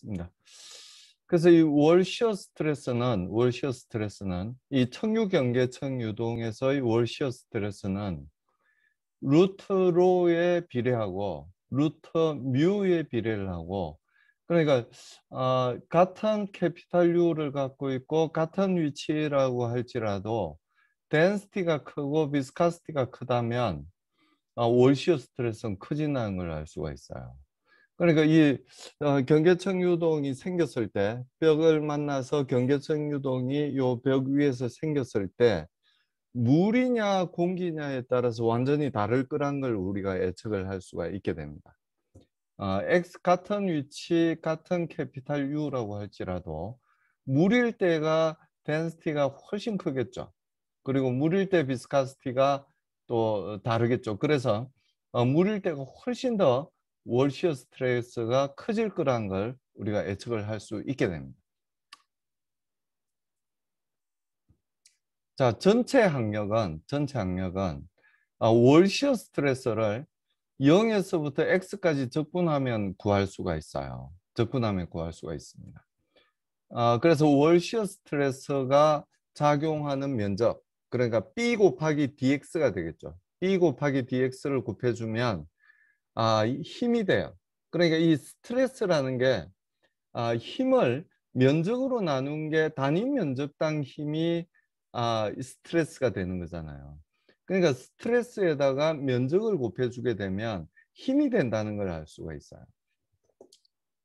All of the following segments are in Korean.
있습니다. 그래서 이 월 시어 스트레스는 이 청유경계청 유동에서의 월 시어 스트레스는 루트 로에 비례하고 루트 뮤에 비례를 하고, 그러니까 같은 캐피탈 U를 갖고 있고 같은 위치라고 할지라도 덴시티가 크고 비스카시티가 크다면 월 시어 스트레스는 커진다는 걸 알 수가 있어요. 그러니까 이 경계청 유동이 생겼을 때, 벽을 만나서 경계청 유동이 요 벽 위에서 생겼을 때 물이냐 공기냐에 따라서 완전히 다를 거란 걸 우리가 예측을 할 수가 있게 됩니다. X 같은 위치, 같은 캐피탈 U라고 할지라도 물일 때가 덴시티가 훨씬 크겠죠. 그리고 물일 때 비스카시티가 또 다르겠죠. 그래서 물일 때가 훨씬 더 월 시어 스트레스가 커질 거란 걸 우리가 예측을 할 수 있게 됩니다. 자, 전체 항력은 월 시어 스트레스를 0에서부터 x까지 적분하면 구할 수가 있어요. 적분하면 구할 수가 있습니다. 그래서 월 시어 스트레스가 작용하는 면적, 그러니까 B 곱하기 dx가 되겠죠. B 곱하기 dx를 곱해주면 힘이 돼요. 그러니까 이 스트레스라는 게 힘을 면적으로 나눈 게 단위 면적당 힘이 스트레스가 되는 거잖아요. 그러니까 스트레스에다가 면적을 곱해주게 되면 힘이 된다는 걸 알 수가 있어요.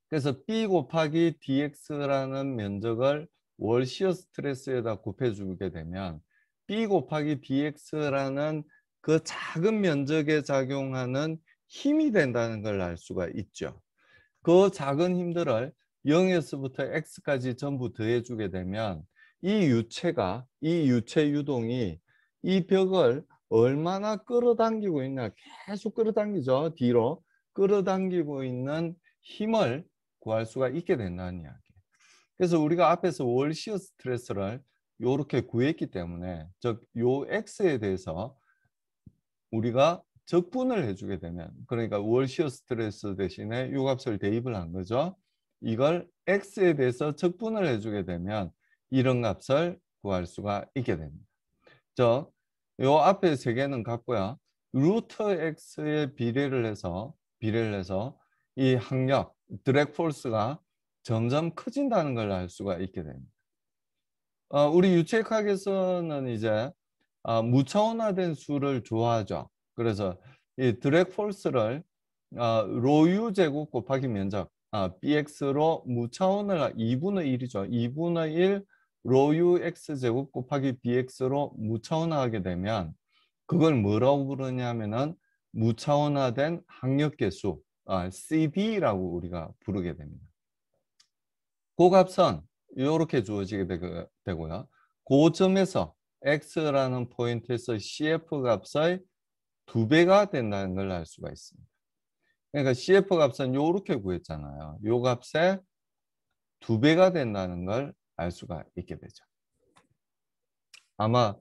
그래서 B 곱하기 dx라는 면적을 월 시어 스트레스에다 곱해주게 되면 B 곱하기 dx라는 그 작은 면적에 작용하는 힘이 된다는 걸 알 수가 있죠. 그 작은 힘들을 0에서부터 x까지 전부 더해주게 되면 이 유체 유동이 이 벽을 얼마나 끌어당기고 있나, 계속 끌어당기죠. 뒤로 끌어당기고 있는 힘을 구할 수가 있게 된다는 이야기예요. 그래서 우리가 앞에서 월 시어 스트레스를 이렇게 구했기 때문에, 즉 요 x에 대해서 우리가 적분을 해주게 되면, 그러니까 월 시어 스트레스 대신에 요 값을 대입을 한 거죠. 이걸 x에 대해서 적분을 해주게 되면 이런 값을 구할 수가 있게 됩니다. 저 요 앞에 세 개는 같고요. 루트 x에 비례를 해서 이 항력, 드래그 포스가 점점 커진다는 걸 알 수가 있게 됩니다. 우리 유체학에서는 이제 무차원화된 수를 좋아하죠. 그래서 이 드래그 폴스를 로유 제곱 곱하기 면적 bx로 무차원을 2분의 1이죠. 2분의 1 로유 x 제곱 곱하기 bx로 무차원화하게 되면 그걸 뭐라고 부르냐면은 무차원화된 항력계수 CD라고 우리가 부르게 됩니다. 그 값은 이렇게 주어지게 되고요. 그 점에서 x라는 포인트에서 CF 값의 2배가 된다는 걸 알 수가 있습니다. 그러니까 CF 값은 이렇게 구했잖아요. 이 값에 2배가 된다는 걸 알 수가 있게 되죠. 아마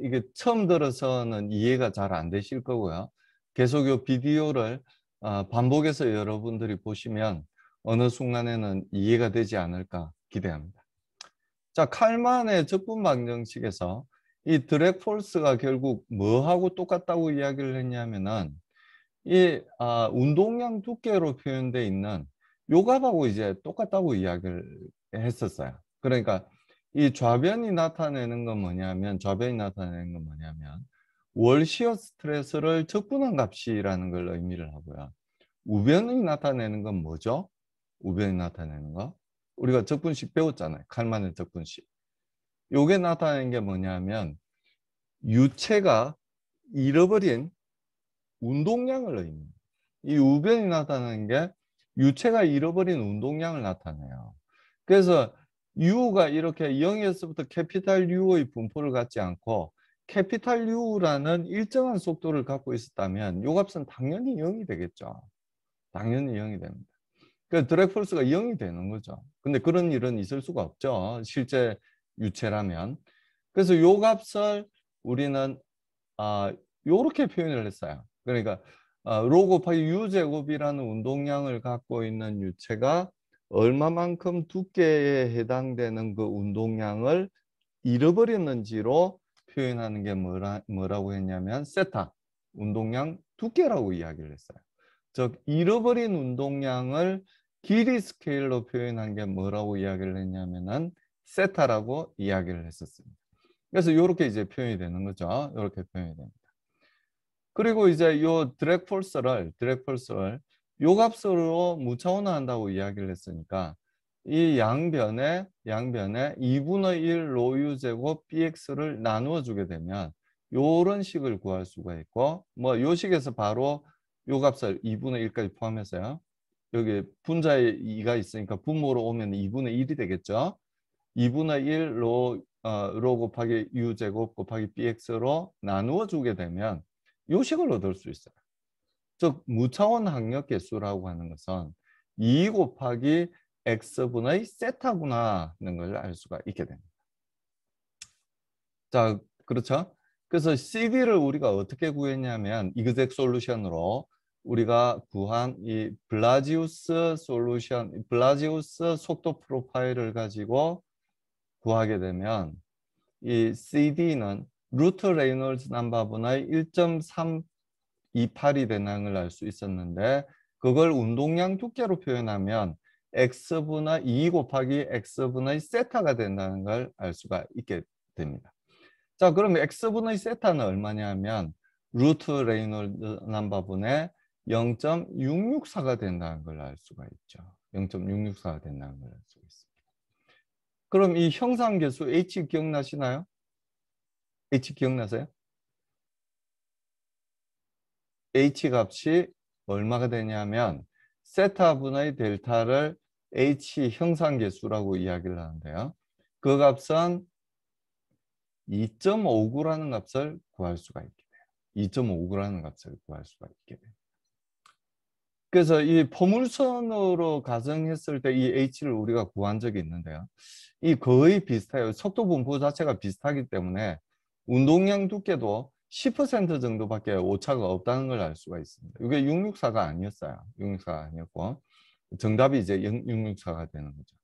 이게 처음 들어서는 이해가 잘 안 되실 거고요. 계속 이 비디오를 반복해서 여러분들이 보시면 어느 순간에는 이해가 되지 않을까 기대합니다. 자, 칼만의 적분 방정식에서 이 드래그 폴스가 결국 뭐하고 똑같다고 이야기를 했냐면은 이 운동량 두께로 표현되어 있는 요 값하고 이제 똑같다고 이야기를 했었어요. 그러니까 이 좌변이 나타내는 건 뭐냐면 월 시어 스트레스를 적분한 값이라는 걸 의미를 하고요. 우변이 나타내는 건 뭐죠? 우변이 나타내는 거. 우리가 적분식 배웠잖아요. 칼만의 적분식. 요게 나타내는 게 뭐냐면 유체가 잃어버린 운동량을 의미해요. 이 우변이 나타나는 게 유체가 잃어버린 운동량을 나타내요. 그래서 U가 이렇게 0에서부터 캐피탈 U의 분포를 갖지 않고 캐피탈 U라는 일정한 속도를 갖고 있었다면 요 값은 당연히 0이 되겠죠. 당연히 0이 됩니다. 그 드래그 폴스가 0이 되는 거죠. 근데 그런 일은 있을 수가 없죠. 실제 유체라면. 그래서 요 값을 우리는 요렇게 표현을 했어요. 그러니까 로 곱하기 u 제곱이라는 운동량을 갖고 있는 유체가 얼마만큼 두께에 해당되는 그 운동량을 잃어버렸는지로 표현하는 게 뭐라고 했냐면 세타, 운동량 두께라고 이야기를 했어요. 즉 잃어버린 운동량을 길이 스케일로 표현한 게 뭐라고 이야기를 했냐면은 세타라고 이야기를 했었습니다. 그래서 이렇게 이제 표현이 되는 거죠. 이렇게 표현이 됩니다. 그리고 이제 요 드랙 폴스를 요 값으로 무차원화한다고 이야기를 했으니까 이 양변에 2분의 1 로유 제곱 bx를 나누어 주게 되면 요런 식을 구할 수가 있고 뭐 요 식에서 바로 요 값을 2분의 1까지 포함해서요. 여기 분자에 2가 있으니까 분모로 오면 2분의 1이 되겠죠. 2분의 1 로 곱하기 u 제곱 곱하기 bx로 나누어 주게 되면 요 식을 얻을 수 있어요. 즉 무차원 항력 개수라고 하는 것은 2 곱하기 x분의 세타구나 하는 걸 알 수가 있게 됩니다. 자, 그렇죠? 그래서 CD를 우리가 어떻게 구했냐면 이그젝 솔루션으로 우리가 구한 이 블라지우스 솔루션, 블라지우스 속도 프로파일을 가지고 구하게 되면 이 CD는 루트 레이놀즈 넘버분의 1.328이 되는 걸 알 수 있었는데 그걸 운동량 두께로 표현하면 x분의 2 곱하기 x분의 세타가 된다는 걸 알 수가 있게 됩니다. 자, 그러면 x분의 세타는 얼마냐면 루트 레이놀드 넘버분의 0.664가 된다는 걸 알 수가 있죠. 0.664가 된다는 걸 알 수가 있습니다. 그럼 이 형상계수 h 기억나시나요? h 기억나세요? h 값이 얼마가 되냐면 세타분의 델타를 h 형상계수라고 이야기를 하는데요. 그 값은 2.59라는 값을 구할 수가 있게 돼요. 2.59라는 값을 구할 수가 있게 돼요. 그래서 이 포물선으로 가정했을 때 이 h를 우리가 구한 적이 있는데요. 이 거의 비슷해요. 속도 분포 자체가 비슷하기 때문에 운동량 두께도 10% 정도밖에 오차가 없다는 걸 알 수가 있습니다. 이게 664가 아니었어요. 664가 아니었고 정답이 이제 664가 되는 거죠.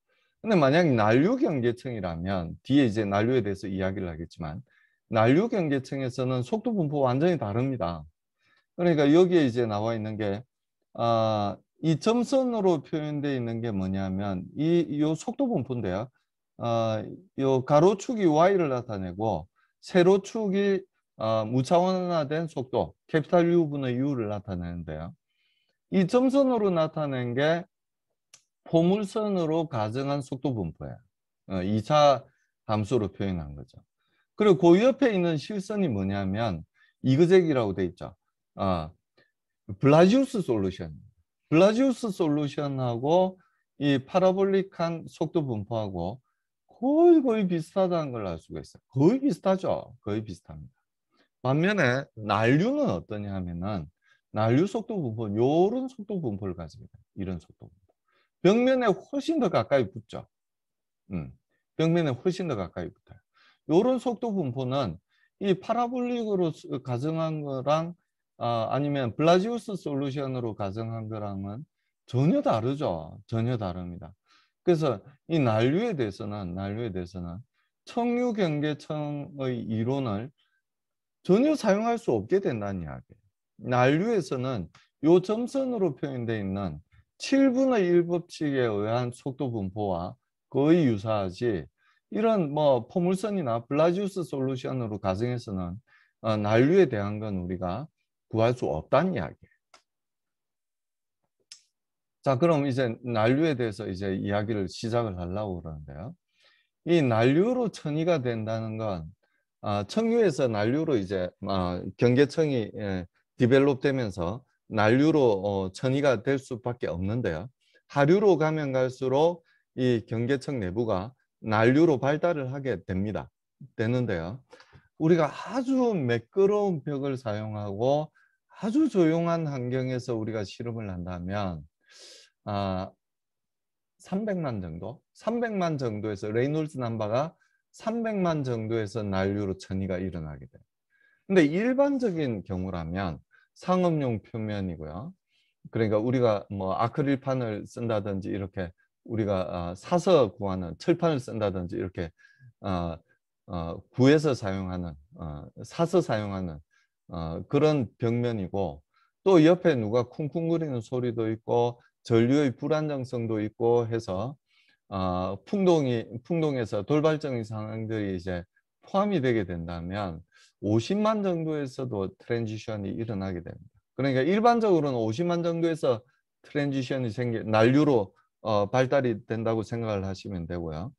근데 만약에 난류 경계층이라면 뒤에 이제 난류에 대해서 이야기를 하겠지만 난류 경계층에서는 속도 분포 완전히 다릅니다. 그러니까 여기에 이제 나와 있는 게 이 점선으로 표현되어 있는 게 뭐냐면 요 속도 분포인데요. 요 가로축이 y를 나타내고 세로축이 무차원화된 속도 캐피탈 U분의 U를 나타내는데요. 이 점선으로 나타낸 게 포물선으로 가정한 속도 분포예요. 2차 함수로 표현한 거죠. 그리고 그 옆에 있는 실선이 뭐냐면 이그젝이라고 돼 있죠. 블라지우스 솔루션. 블라지우스 솔루션하고 이 파라볼릭한 속도 분포하고 거의 비슷하다는 걸 알 수가 있어요. 거의 비슷하죠. 거의 비슷합니다. 반면에 난류는 어떠냐 하면은 난류 속도 분포는 이런 속도 분포를 가지게 돼요. 이런 속도 분포. 벽면에 훨씬 더 가까이 붙죠. 벽면에 훨씬 더 가까이 붙어요. 이런 속도 분포는 이 파라볼릭으로 가정한 거랑 아니면 블라지우스 솔루션으로 가정한 거랑은 전혀 다르죠. 전혀 다릅니다. 그래서 이 난류에 대해서는 청류 경계청의 이론을 전혀 사용할 수 없게 된다는 이야기예요. 난류에서는 이 점선으로 표현되어 있는 7분의 1 법칙에 의한 속도 분포와 거의 유사하지 이런 뭐 포물선이나 블라지우스 솔루션으로 가정해서는 난류에 대한 건 우리가 구할 수 없다는 이야기예요. 자, 그럼 이제 난류에 대해서 이제 이야기를 시작을 하려고 그러는데요. 이 난류로 천이가 된다는 건 청유에서 난류로 이제 경계청이 디벨롭 되면서 난류로 천이가 될 수밖에 없는데요. 하류로 가면 갈수록 이 경계청 내부가 난류로 발달을 하게 되는데요. 우리가 아주 매끄러운 벽을 사용하고 아주 조용한 환경에서 우리가 실험을 한다면 300만 정도? 300만 정도에서 레이놀즈 넘버가 300만 정도에서 난류로 천이가 일어나게 돼요. 근데 일반적인 경우라면 상업용 표면이고요. 그러니까 우리가 뭐 아크릴판을 쓴다든지 이렇게 우리가 사서 구하는 철판을 쓴다든지 이렇게 구해서 사용하는 사서 사용하는 그런 벽면이고, 또 옆에 누가 쿵쿵거리는 소리도 있고 전류의 불안정성도 있고 해서 풍동에서 돌발적인 상황들이 이제 포함이 되게 된다면 50만 정도에서도 트랜지션이 일어나게 됩니다. 그러니까 일반적으로는 50만 정도에서 트랜지션이 난류로 발달이 된다고 생각을 하시면 되고요.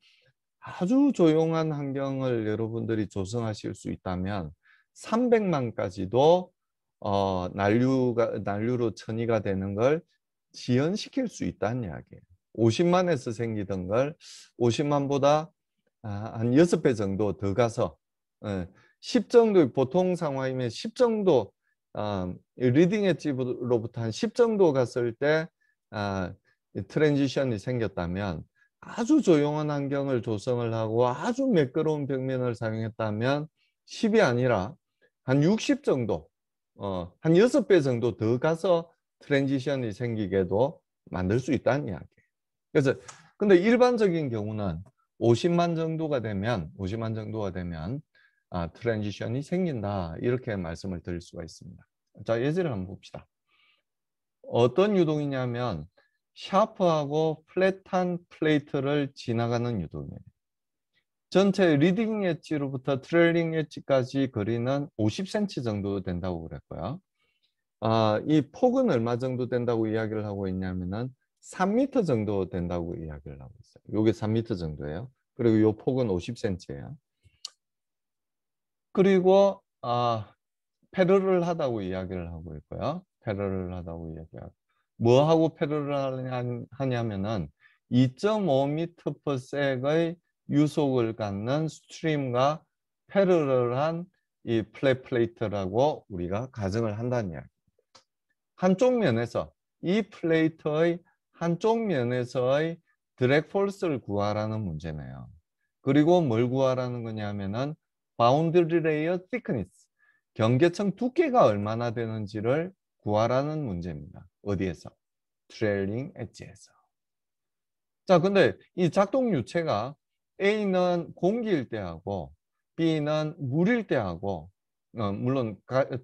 아주 조용한 환경을 여러분들이 조성하실 수 있다면 300만까지도 난류로 천이가 되는 걸 지연시킬 수 있다는 이야기예요. 50만에서 생기던 걸 50만보다 한 6배 정도 더 가서 10 정도, 보통 상황이면 10 정도, 리딩 엣지로부터 한 10 정도 갔을 때 트랜지션이 생겼다면, 아주 조용한 환경을 조성을 하고 아주 매끄러운 벽면을 사용했다면 10이 아니라 한 60 정도, 한 6배 정도 더 가서 트랜지션이 생기게도 만들 수 있다는 이야기예요. 그래서 근데 일반적인 경우는 50만 정도가 되면 트랜지션이 생긴다, 이렇게 말씀을 드릴 수가 있습니다. 자, 예제를 한번 봅시다. 어떤 유동이냐면 샤프하고 플랫한 플레이트를 지나가는 유동이에요. 전체 리딩 엣지로부터 트레일링 엣지까지 거리는 50cm 정도 된다고 그랬고요. 이 폭은 얼마 정도 된다고 이야기를 하고 있냐면은 3m 정도 된다고 이야기를 하고 있어요. 이게 3m 정도예요. 그리고 이 폭은 50cm예요. 그리고 패러를 하다고 이야기를 하고 있고요. 패러를 하다고 이야기하고, 뭐하고 패러를 하냐면은 2.5m/s의 유속을 갖는 스트림과 패러럴한 이 플랫 플레이트라고 우리가 가정을 한다는 이야기. 한쪽 면에서, 이 플레이트의 한쪽 면에서의 드랙 폴스를 구하라는 문제네요. 그리고 뭘 구하라는 거냐면은 바운드리 레이어 thickness, 경계층 두께가 얼마나 되는지를 구하라는 문제입니다. 어디에서? 트레일링 엣지에서. 자, 근데 이 작동 유체가 A는 공기일 때하고 B는 물일 때하고, 물론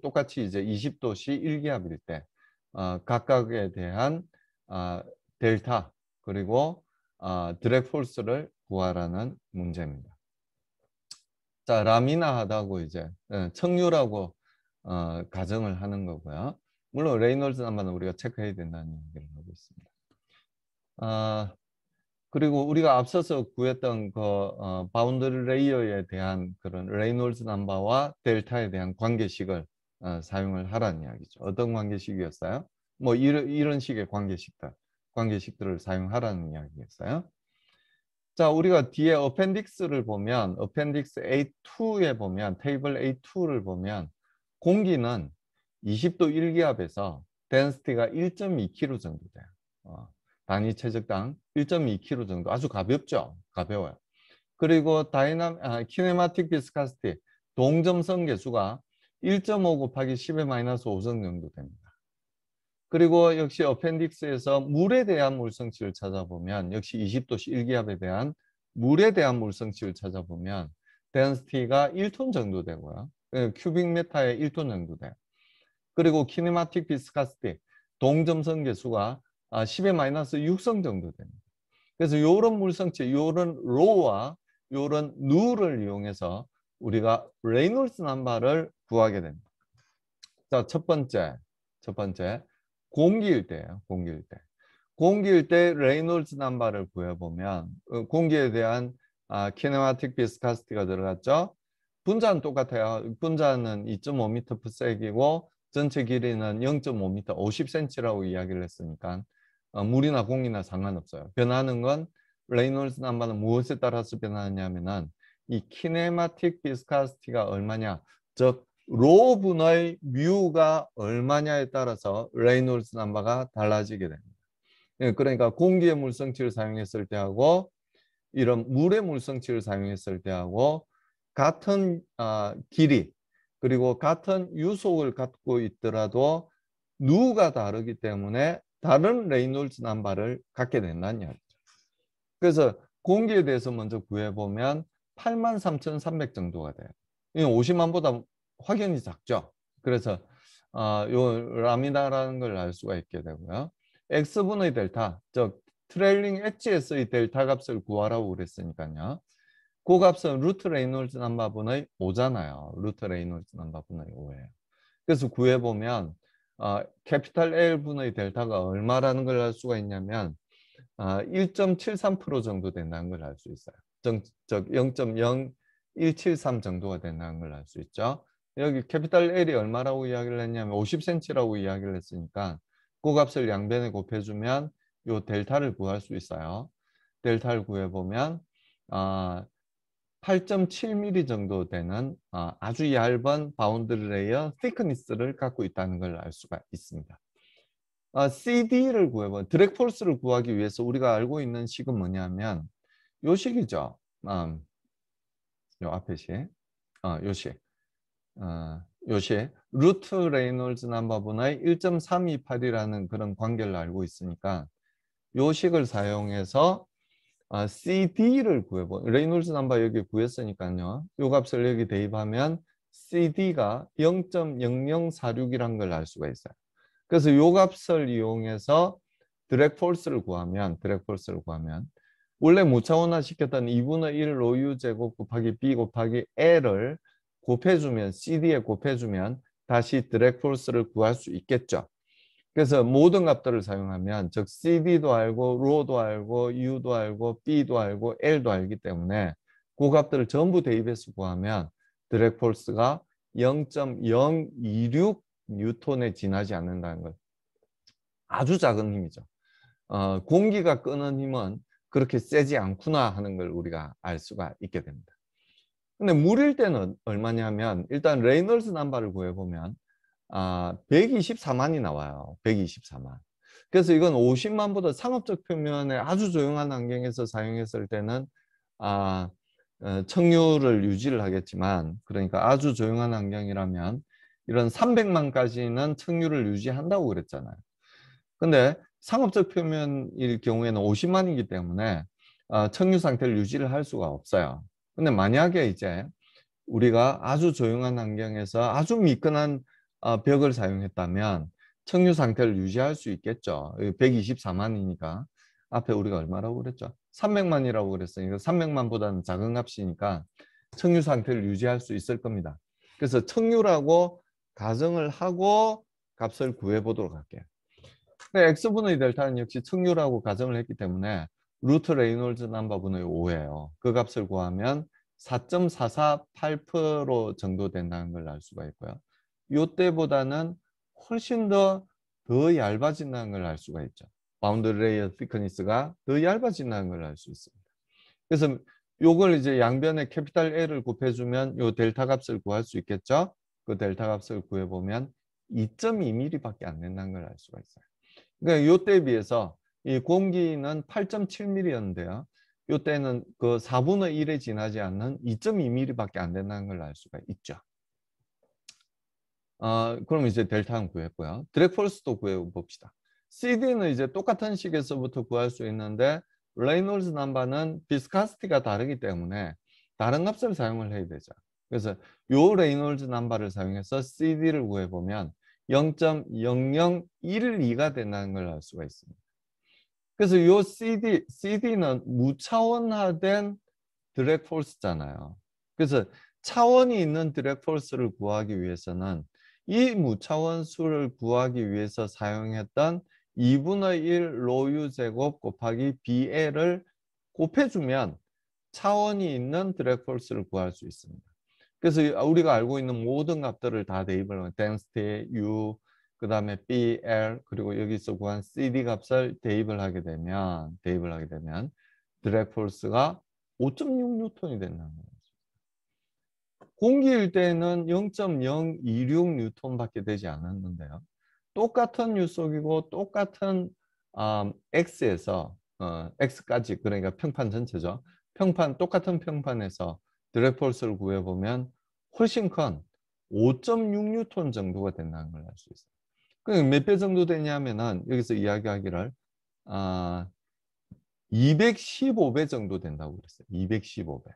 똑같이 이제 20도씨 1기압일 때 각각에 대한 델타, 그리고 드랙 폴스를 구하라는 문제입니다. 자, 라미나하다고 이제 청류라고 가정을 하는 거고요. 물론 레이놀즈 남바는 우리가 체크해야 된다는 얘기를 하고 있습니다. 그리고 우리가 앞서서 구했던 그 바운더리 레이어에 대한 그런 레이놀즈 남바와 델타에 대한 관계식을 사용을 하라는 이야기죠. 어떤 관계식이었어요? 뭐 이런 식의 관계식들을 사용하라는 이야기였어요. 자, 우리가 뒤에 어펜딕스를 보면, 어펜딕스 A2에 보면, 테이블 A2를 보면 공기는 20도 1기압에서 density 1.2kg 정도 돼요. 단위 최적당 1.2kg 정도, 아주 가볍죠. 가벼워요. 그리고 키네마틱 비스카시티, 동점성 계수가 1.5 곱하기 10의 마이너스 5성 정도 됩니다. 그리고 역시 어펜딕스에서 물에 대한 물성치를 찾아보면, 역시 20도씨 1기압에 대한 물에 대한 물성치를 찾아보면 density가 1톤 정도 되고요. 큐빅 메타에 1톤 정도 돼요. 그리고 키네마틱 비스카시티, 동점성 계수가 10의 마이너스 6성 정도 됩니다. 그래서 이런 물성치, 이런 로와 이런 누를 이용해서 우리가 레이놀스 넘버를 구하게 됩니다. 자, 첫 번째 공기일 때예요. 공기일 때 레이놀즈 넘버를 구해보면 공기에 대한 키네마틱 비스카시티가 들어갔죠. 분자는 똑같아요. 분자는 2.5m/s이고 전체 길이는 0.5m, 50cm라고 이야기를 했으니까 물이나 공기나 상관없어요. 변하는 건 레이놀즈 넘버는 무엇에 따라서 변하냐면은 이 키네마틱 비스카시티가 얼마냐, 즉 로분의 뮤가 얼마냐에 따라서 레이놀즈 넘버가 달라지게 됩니다. 그러니까 공기의 물성치를 사용했을 때하고 이런 물의 물성치를 사용했을 때하고 같은 길이, 그리고 같은 유속을 갖고 있더라도 누가 다르기 때문에 다른 레이놀즈 넘버를 갖게 된다는 이야기죠. 그래서 공기에 대해서 먼저 구해보면 83,300 정도가 돼요. 이건 50만보다 확연히 작죠. 그래서 요 라미다라는 걸 알 수가 있게 되고요. X분의 델타, 즉 트레일링 엣지에서의 델타 값을 구하라고 그랬으니까요. 그 값은 루트 레이놀즈 넘버분의 5잖아요. 루트 레이놀즈 넘버분의 5예요. 그래서 구해보면 캐피탈 L분의 델타가 얼마라는 걸 알 수가 있냐면 1.73% 정도 된다는 걸 알 수 있어요. 즉 0.0173 정도가 된다는 걸 알 수 있죠. 여기 캐피탈 L이 얼마라고 이야기를 했냐면 50cm라고 이야기를 했으니까 그 값을 양변에 곱해주면 요 델타를 구할 수 있어요. 델타를 구해보면 8.7mm 정도 되는 아주 얇은 바운드리 레이어 thickness를 갖고 있다는 걸 알 수가 있습니다. CD를 구해보면 드랙 폴스를 구하기 위해서 우리가 알고 있는 식은 뭐냐면 요 식이죠. 요 앞에 식, 요 식, 요 식. 루트 레이놀즈 넘버분의 1.328이라는 그런 관계를 알고 있으니까 요 식을 사용해서 CD를 구해보. 레이놀즈 넘버 여기 구했으니까요. 요 값을 여기 대입하면 CD가 0.0046이라는 걸 알 수가 있어요. 그래서 요 값을 이용해서 드랙 폴스를 구하면 원래 무차원화 시켰던 2분의 1 로유 제곱 곱하기 b 곱하기 l을 곱해주면 CD에 곱해주면 다시 드랙 폴스를 구할 수 있겠죠. 그래서 모든 값들을 사용하면 즉 CD도 알고 로도 알고 U도 알고 B도 알고 L도 알기 때문에 그 값들을 전부 대입해서 구하면 드랙 폴스가 0.026 뉴턴에 지나지 않는다는 것. 아주 작은 힘이죠. 공기가 끄는 힘은 그렇게 세지 않구나 하는 걸 우리가 알 수가 있게 됩니다. 근데 물일 때는 얼마냐면 일단 레이놀즈 넘버를 구해보면 124만이 나와요. 124만. 그래서 이건 50만보다 상업적 표면에 아주 조용한 환경에서 사용했을 때는 청류를 유지를 하겠지만 그러니까 아주 조용한 환경이라면 이런 300만까지는 청류를 유지한다고 그랬잖아요. 근데 상업적 표면일 경우에는 50만이기 때문에 청류 상태를 유지를 할 수가 없어요. 근데 만약에 이제 우리가 아주 조용한 환경에서 아주 미끈한 벽을 사용했다면 청류 상태를 유지할 수 있겠죠. 124만이니까 앞에 우리가 얼마라고 그랬죠? 300만이라고 그랬으니까 300만보다는 작은 값이니까 청류 상태를 유지할 수 있을 겁니다. 그래서 청류라고 가정을 하고 값을 구해보도록 할게요. X분의 델타는 역시 청류라고 가정을 했기 때문에 루트 레이놀즈 넘버분의 5예요. 그 값을 구하면 4.448% 정도 된다는 걸 알 수가 있고요. 이때보다는 훨씬 더 얇아진다는 걸 알 수가 있죠. 바운드 레이어 thickness가 더 얇아진다는 걸 알 수 있습니다. 그래서 요걸 이제 양변에 캐피탈 L을 곱해주면 요 델타 값을 구할 수 있겠죠. 그 델타 값을 구해보면 2.2mm밖에 안 된다는 걸 알 수가 있어요. 그러니까 요때에 비해서 이 공기는 8.7mm였는데요. 요때는 그 4분의 1에 지나지 않는 2.2mm밖에 안 된다는 걸 알 수가 있죠. 그럼 이제 델타는 구했고요. 드랙 폴스도 구해봅시다. CD는 이제 똑같은 식에서부터 구할 수 있는데 레이놀즈 넘버는 비스카시티가 다르기 때문에 다른 값을 사용을 해야 되죠. 그래서 요 레이놀즈 넘버를 사용해서 CD를 구해보면 0.0012가 된다는 걸 알 수가 있습니다. 그래서 요 CD는 무차원화된 드랙 폴스잖아요. 그래서 차원이 있는 드랙 폴스를 구하기 위해서는 이 무차원수를 구하기 위해서 사용했던 2분의 1 로유 제곱 곱하기 BL을 곱해주면 차원이 있는 드랙 폴스를 구할 수 있습니다. 그래서 우리가 알고 있는 모든 값들을 다 대입을 하면 density, U, 그 다음에 BL, 그리고 여기서 구한 CD 값을 대입을 하게 되면 드랙 폴스가 5.6뉴턴이 된다는 거예요. 공기일 때는 0.026 뉴턴밖에 되지 않았는데요. 똑같은 유속이고 똑같은 X에서 X까지 그러니까 평판 전체죠. 똑같은 평판에서 드랙 폴스를 구해보면 훨씬 큰 5.6뉴턴 정도가 된다는 걸 알 수 있어요. 몇 배 정도 되냐면은 여기서 이야기하기를 215배 정도 된다고 그랬어요. 215배.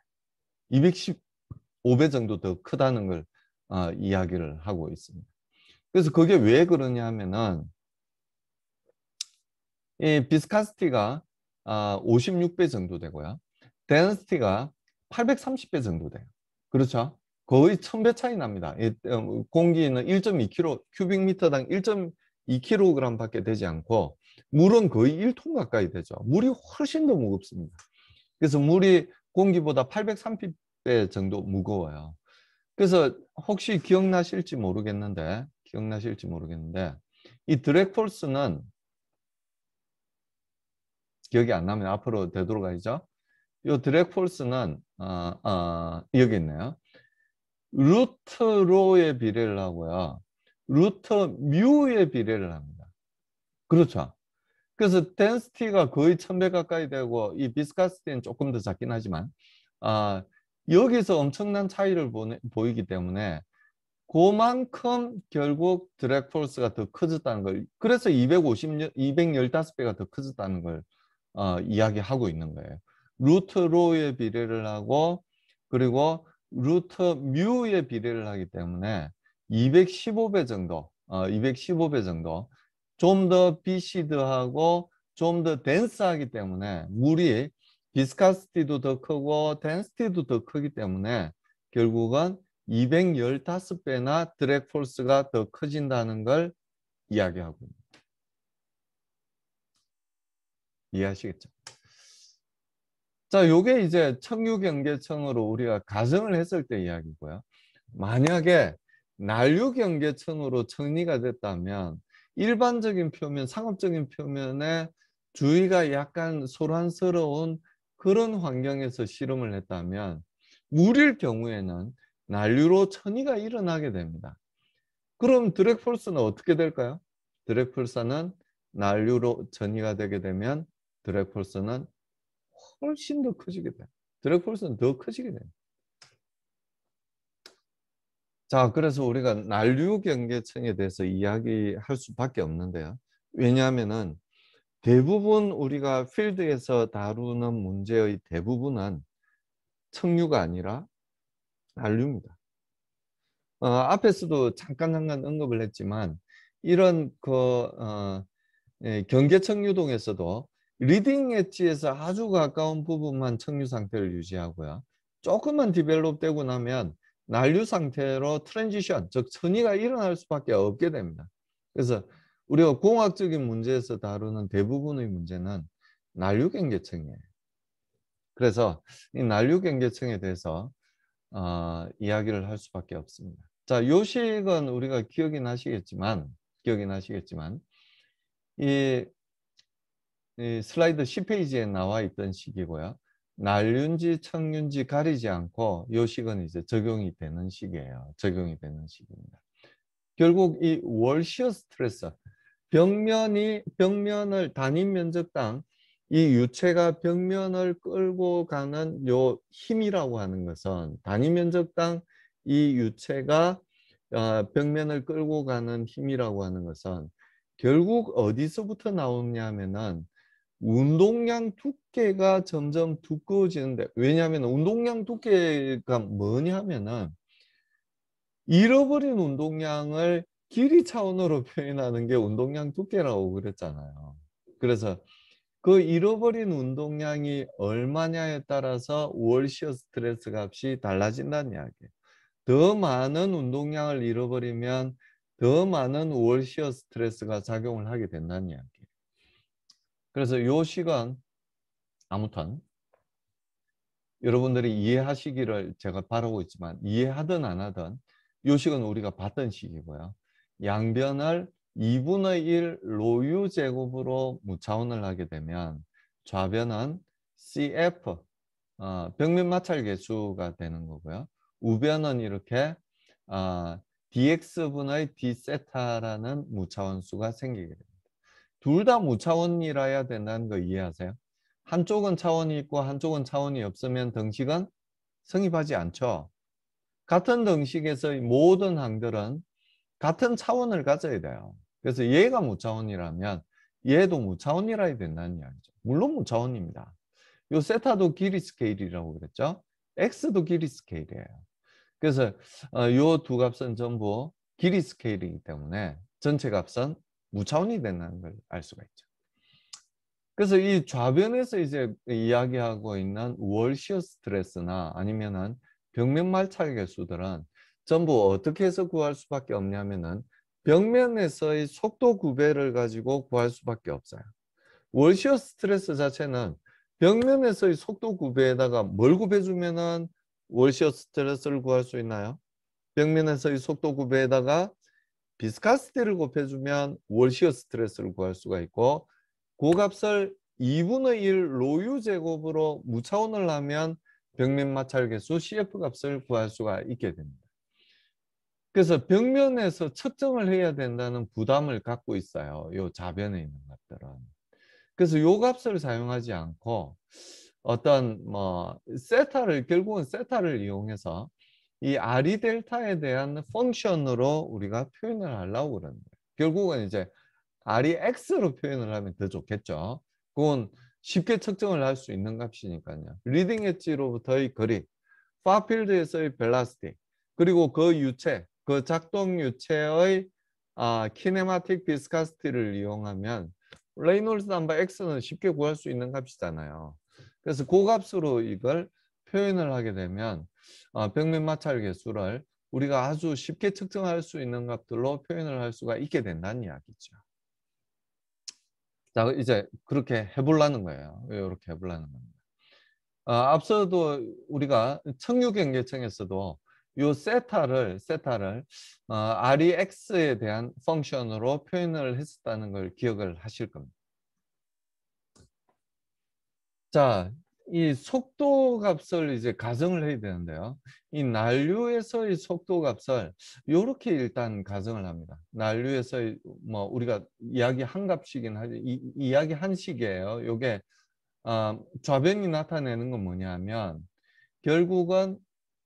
215배 정도 더 크다는 걸 이야기를 하고 있습니다. 그래서 그게 왜 그러냐 하면은 이 비스카시티가 56배 정도 되고요. 데ን시티가 830배 정도 돼요. 그렇죠? 거의 1000배 차이 납니다. 공기는 1.2kg, 큐빅미터당 1.2kg 밖에 되지 않고 물은 거의 1톤 가까이 되죠. 물이 훨씬 더 무겁습니다. 그래서 물이 공기보다 830배 정도 무거워요. 그래서 혹시 기억나실지 모르겠는데 이 드랙 폴스는 기억이 안 나면 앞으로 되도록 하죠. 이 드랙 폴스는 여기 있네요. 루트 로의 비례를 하고요. 루트 뮤의 비례를 합니다. 그렇죠. 그래서 덴시티가 거의 1000배 가까이 되고 이 비스카시티는 조금 더 작긴 하지만 여기서 엄청난 차이를 보이기 때문에 그만큼 결국 드랙 폴스가 더 커졌다는 걸, 그래서 215배가 더 커졌다는 걸 이야기하고 있는 거예요. 루트 로의 비례를 하고 그리고 루트 뮤의 비례를 하기 때문에 215배 정도, 215배 정도 좀 더 비시드하고 좀 더 덴스하기 때문에 물이 비스카시티도 더 크고 덴시티도 더 크기 때문에 결국은 215배나 드랙 폴스가 더 커진다는 걸 이야기하고 있습니다. 이해하시겠죠? 자, 요게 이제 청유경계청으로 우리가 가정을 했을 때 이야기고요. 만약에 난류경계청으로 정리가 됐다면 일반적인 표면, 상업적인 표면에 주위가 약간 소란스러운 그런 환경에서 실험을 했다면 물일 경우에는 난류로 천이가 일어나게 됩니다. 그럼 드랙폴스는 어떻게 될까요? 드랙폴스는 난류로 전이가 되게 되면 드랙폴스는 훨씬 더 커지게 돼요. 드랙폴스는 더 커지게 돼요. 자, 그래서 우리가 난류 경계청에 대해서 이야기할 수밖에 없는데요. 왜냐하면은 대부분 우리가 필드에서 다루는 문제의 대부분은 청류가 아니라 난류입니다. 앞에서도 잠깐 언급을 했지만 이런 경계 청류동에서도 리딩 엣지에서 아주 가까운 부분만 청류 상태를 유지하고요. 조금만 디벨롭 되고 나면 난류 상태로 트랜지션, 즉 천이가 일어날 수밖에 없게 됩니다. 그래서 우리가 공학적인 문제에서 다루는 대부분의 문제는 난류 경계청이에요. 그래서 이 난류 경계청에 대해서 이야기를 할 수밖에 없습니다. 자, 요식은 우리가 기억이 나시겠지만 이 슬라이드 10페이지에 나와 있던 식이고요. 난류인지 청류인지 가리지 않고 요 식은 이제 적용이 되는 식이에요. 적용이 되는 식입니다. 결국 이 월 시어 스트레스, 벽면을 단위 면적당 이 유체가 벽면을 끌고 가는 요 힘이라고 하는 것은 단위 면적당 이 유체가 벽면을 끌고 가는 힘이라고 하는 것은 결국 어디서부터 나오냐면은 운동량 두께가 점점 두꺼워지는데, 왜냐하면 운동량 두께가 뭐냐면은 잃어버린 운동량을 길이 차원으로 표현하는 게 운동량 두께라고 그랬잖아요. 그래서 그 잃어버린 운동량이 얼마냐에 따라서 월 시어 스트레스 값이 달라진다는 이야기예요. 더 많은 운동량을 잃어버리면 더 많은 월 시어 스트레스가 작용을 하게 된다는 이야기예요. 그래서 요 시간 아무튼 여러분들이 이해하시기를 제가 바라고 있지만 이해하든 안 하든 요 식은 우리가 봤던 식이고요. 양변을 2분의 1 로유 제곱으로 무차원을 하게 되면 좌변은 CF 벽면 마찰 계수가 되는 거고요. 우변은 이렇게 dx분의 d세타라는 무차원수가 생기게 됩니다. 둘 다 무차원이라야 된다는 거 이해하세요? 한쪽은 차원이 있고 한쪽은 차원이 없으면 등식은 성립하지 않죠. 같은 등식에서의 모든 항들은 같은 차원을 가져야 돼요. 그래서 얘가 무차원이라면 얘도 무차원이라 해야 된다는 이야기죠. 물론 무차원입니다. 요 세타도 길이 스케일이라고 그랬죠. x도 길이 스케일이에요. 그래서 요 두 값은 전부 길이 스케일이기 때문에 전체 값은 무차원이 된다는 걸 알 수가 있죠. 그래서 이 좌변에서 이제 이야기하고 있는 월 시어 스트레스나 아니면은 벽면 말차의 개수들은 전부 어떻게 해서 구할 수밖에 없냐면은 벽면에서의 속도 구배를 가지고 구할 수밖에 없어요. 월 시어 스트레스 자체는 벽면에서의 속도 구배에다가 뭘 곱해주면은 월 시어 스트레스를 구할 수 있나요? 벽면에서의 속도 구배에다가 비스카시티를 곱해주면 월 시어 스트레스를 구할 수가 있고 그 값을 2분의 1 로유 제곱으로 무차원을 하면 벽면 마찰 개수 CF 값을 구할 수가 있게 됩니다. 그래서 벽면에서 측정을 해야 된다는 부담을 갖고 있어요. 요 좌변에 있는 것들은. 그래서 요 값을 사용하지 않고 어떤 뭐 세타를 결국은 세타를 이용해서 이 R이 델타에 대한 펑션으로 우리가 표현을 하려고 그러는 거예요. 결국은 이제 R이 X로 표현을 하면 더 좋겠죠. 그건 쉽게 측정을 할 수 있는 값이니까요. 리딩 엣지로부터의 거리, 파필드에서의 벨라시티, 그리고 그 유체, 그 작동 유체의 키네마틱 비스카시티를 이용하면 레이놀스 넘버 X는 쉽게 구할 수 있는 값이잖아요. 그래서 그 값으로 이걸 표현을 하게 되면 벽면 마찰 개수를 우리가 아주 쉽게 측정할 수 있는 값들로 표현을 할 수가 있게 된다는 이야기죠. 자, 이제 그렇게 해보려는 거예요. 이렇게 해보려는 겁니다. 앞서도 우리가 청유경계층에서도 요 세타를 R이 X에 대한 펑션으로 표현을 했었다는 걸 기억을 하실 겁니다. 자, 이 속도 값을 이제 가정을 해야 되는데요. 이 난류에서의 속도 값을 이렇게 일단 가정을 합니다. 난류에서의 뭐 우리가 이야기 한 값이긴 하지 이야기 한 식이에요. 요게 좌변이 나타내는 건 뭐냐면 결국은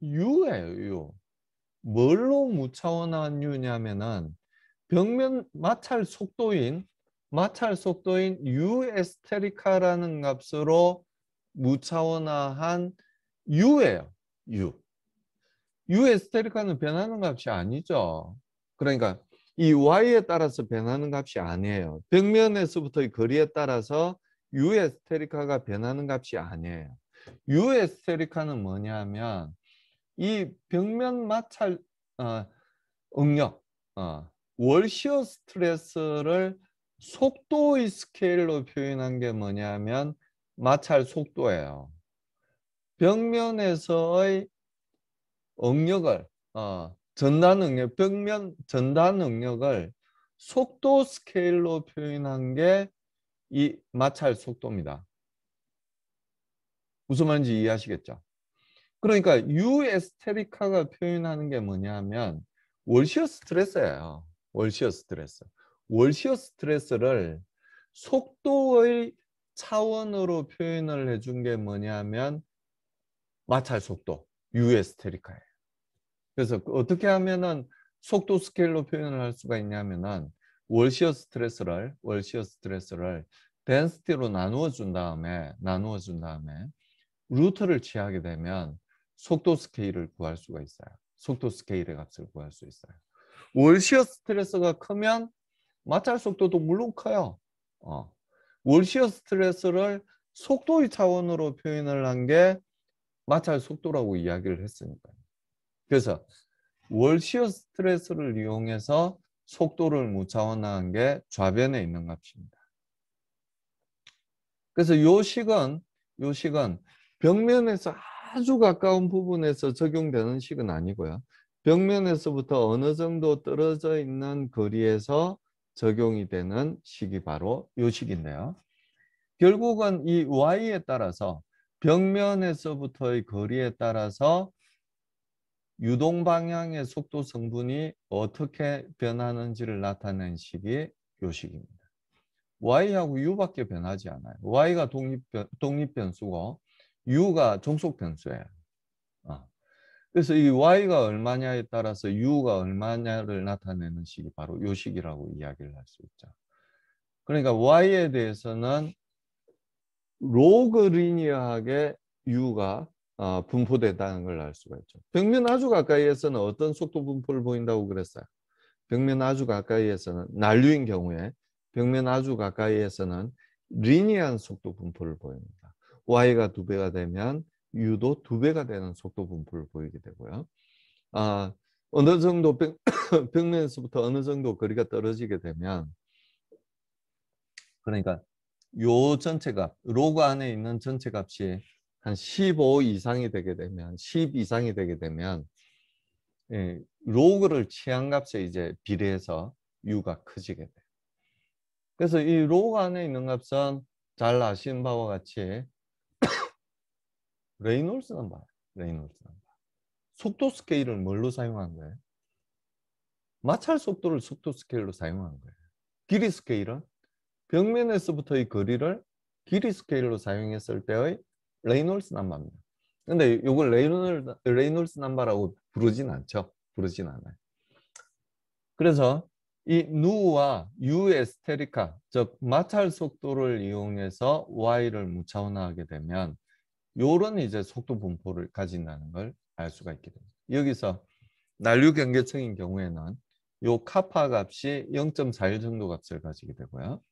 U예요. U. 뭘로 무차원한 U냐면은 벽면 마찰 속도인 U 에스테리카라는 값으로 무차원화한 U예요. U. U 에스테리카는 변하는 값이 아니죠. 그러니까 이 Y에 따라서 변하는 값이 아니에요. 벽면에서부터의 거리에 따라서 U 에스테리카가 변하는 값이 아니에요. U 에스테리카는 뭐냐면 이 벽면 마찰 응력, 월 시어 스트레스를 속도의 스케일로 표현한 게 뭐냐면 마찰 속도예요. 벽면에서의 응력을 벽면 전단 응력을 속도 스케일로 표현한 게 이 마찰 속도입니다. 무슨 말인지 이해하시겠죠? 그러니까 U 에스테리카가 표현하는 게 뭐냐면 월시어 스트레스예요. 월시어 스트레스. 월시어 스트레스를 속도의 차원으로 표현을 해준 게 뭐냐면 마찰 속도 U 에스테리카예요. 그래서 어떻게 하면은 속도 스케일로 표현을 할 수가 있냐면은 월시어 스트레스를 덴시티로 나누어 준 다음에 루트를 취하게 되면 속도 스케일을 구할 수가 있어요. 속도 스케일의 값을 구할 수 있어요. 월시어 스트레스가 크면 마찰 속도도 물론 커요. 월시어 스트레스를 속도의 차원으로 표현을 한 게 마찰 속도라고 이야기를 했으니까요. 그래서 월시어 스트레스를 이용해서 속도를 무차원화한 게 좌변에 있는 값입니다. 그래서 요 식은 벽면에서 아주 가까운 부분에서 적용되는 식은 아니고요. 벽면에서부터 어느 정도 떨어져 있는 거리에서 적용이 되는 식이 바로 요 식인데요. 결국은 이 y에 따라서 벽면에서부터의 거리에 따라서 유동 방향의 속도 성분이 어떻게 변하는지를 나타낸 식이 요 식입니다. y하고 u밖에 변하지 않아요. y가 독립변수고 u가 종속변수예요. 그래서 이 y가 얼마냐에 따라서 u가 얼마냐를 나타내는 식이 바로 요 식이라고 이야기를 할 수 있죠. 그러니까 y에 대해서는 로그 리니어하게 u가 분포된다는 걸 알 수가 있죠. 벽면 아주 가까이에서는 어떤 속도 분포를 보인다고 그랬어요? 벽면 아주 가까이에서는 난류인 경우에 벽면 아주 가까이에서는 리니어한 속도 분포를 보입니다. y가 2배가 되면 u도 2배가 되는 속도 분포를 보이게 되고요. 어느 정도 벽면에서부터 어느 정도 거리가 떨어지게 되면 그러니까 요 전체 값, 로그 안에 있는 전체 값이 한 15 이상이 되게 되면 10 이상이 되게 되면 로그를 취한 값에 이제 비례해서 u가 커지게 돼요. 그래서 이 로그 안에 있는 값은 잘 아시는 바와 같이 레이놀스 넘버예요. 레이놀스 넘버. 속도 스케일을 뭘로 사용한 거예요? 마찰 속도를 속도 스케일로 사용한 거예요. 길이 스케일은 벽면에서부터의 거리를 길이 스케일로 사용했을 때의 레이놀스 넘버입니다. 근데 이걸 레이놀스 넘버라고 부르진 않죠. 부르진 않아요. 그래서 이 누와 U의 스테리카, 즉 마찰 속도를 이용해서 Y를 무차원화하게 되면 요런 이제 속도 분포를 가진다는 걸 알 수가 있게 됩니다. 여기서 난류 경계층인 경우에는 요 카파 값이 0.41 정도 값을 가지게 되고요.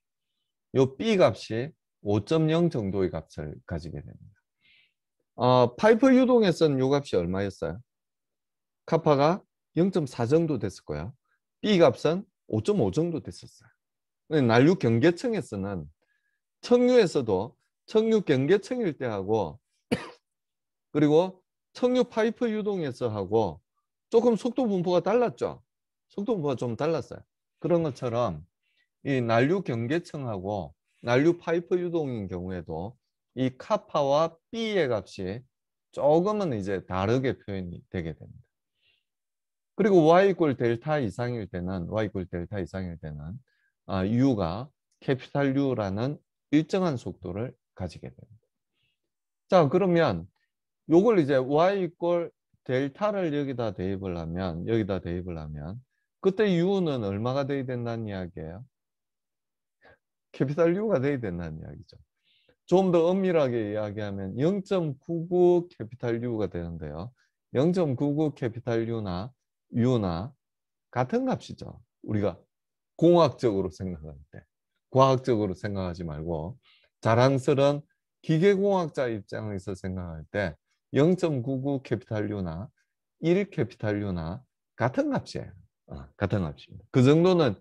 요 B 값이 5.0 정도의 값을 가지게 됩니다. 파이프 유동에서는 요 값이 얼마였어요? 카파가 0.4 정도 됐을 거예요. B 값은 5.5 정도 됐었어요. 난류 경계층에서는 청유에서도 청유 경계층일 때하고 그리고 청유 파이프 유동에서 하고 조금 속도 분포가 달랐죠. 속도 분포가 좀 달랐어요. 그런 것처럼 이 난류 경계층하고 난류 파이프 유동인 경우에도 이 카파와 B의 값이 조금은 이제 다르게 표현이 되게 됩니다. 그리고 y 이퀄 델타 이상일 때는 u가 캐피탈 U라는 일정한 속도를 가지게 됩니다. 자, 그러면 요걸 이제 y 이퀄 델타를 여기다 대입을 하면 그때 u는 얼마가 돼야 된다는 이야기예요? 캐피탈 U가 돼야 된다는 이야기죠. 좀 더 엄밀하게 이야기하면 0.99 캐피탈 U가 되는데요. 0.99 캐피탈 U나 같은 값이죠. 우리가 공학적으로 생각할 때. 과학적으로 생각하지 말고 자랑스러운 기계공학자 입장에서 생각할 때 0.99 캐피탈 U나 1 캐피탈 U나 같은 값이에요. 같은 값입니다. 그 정도는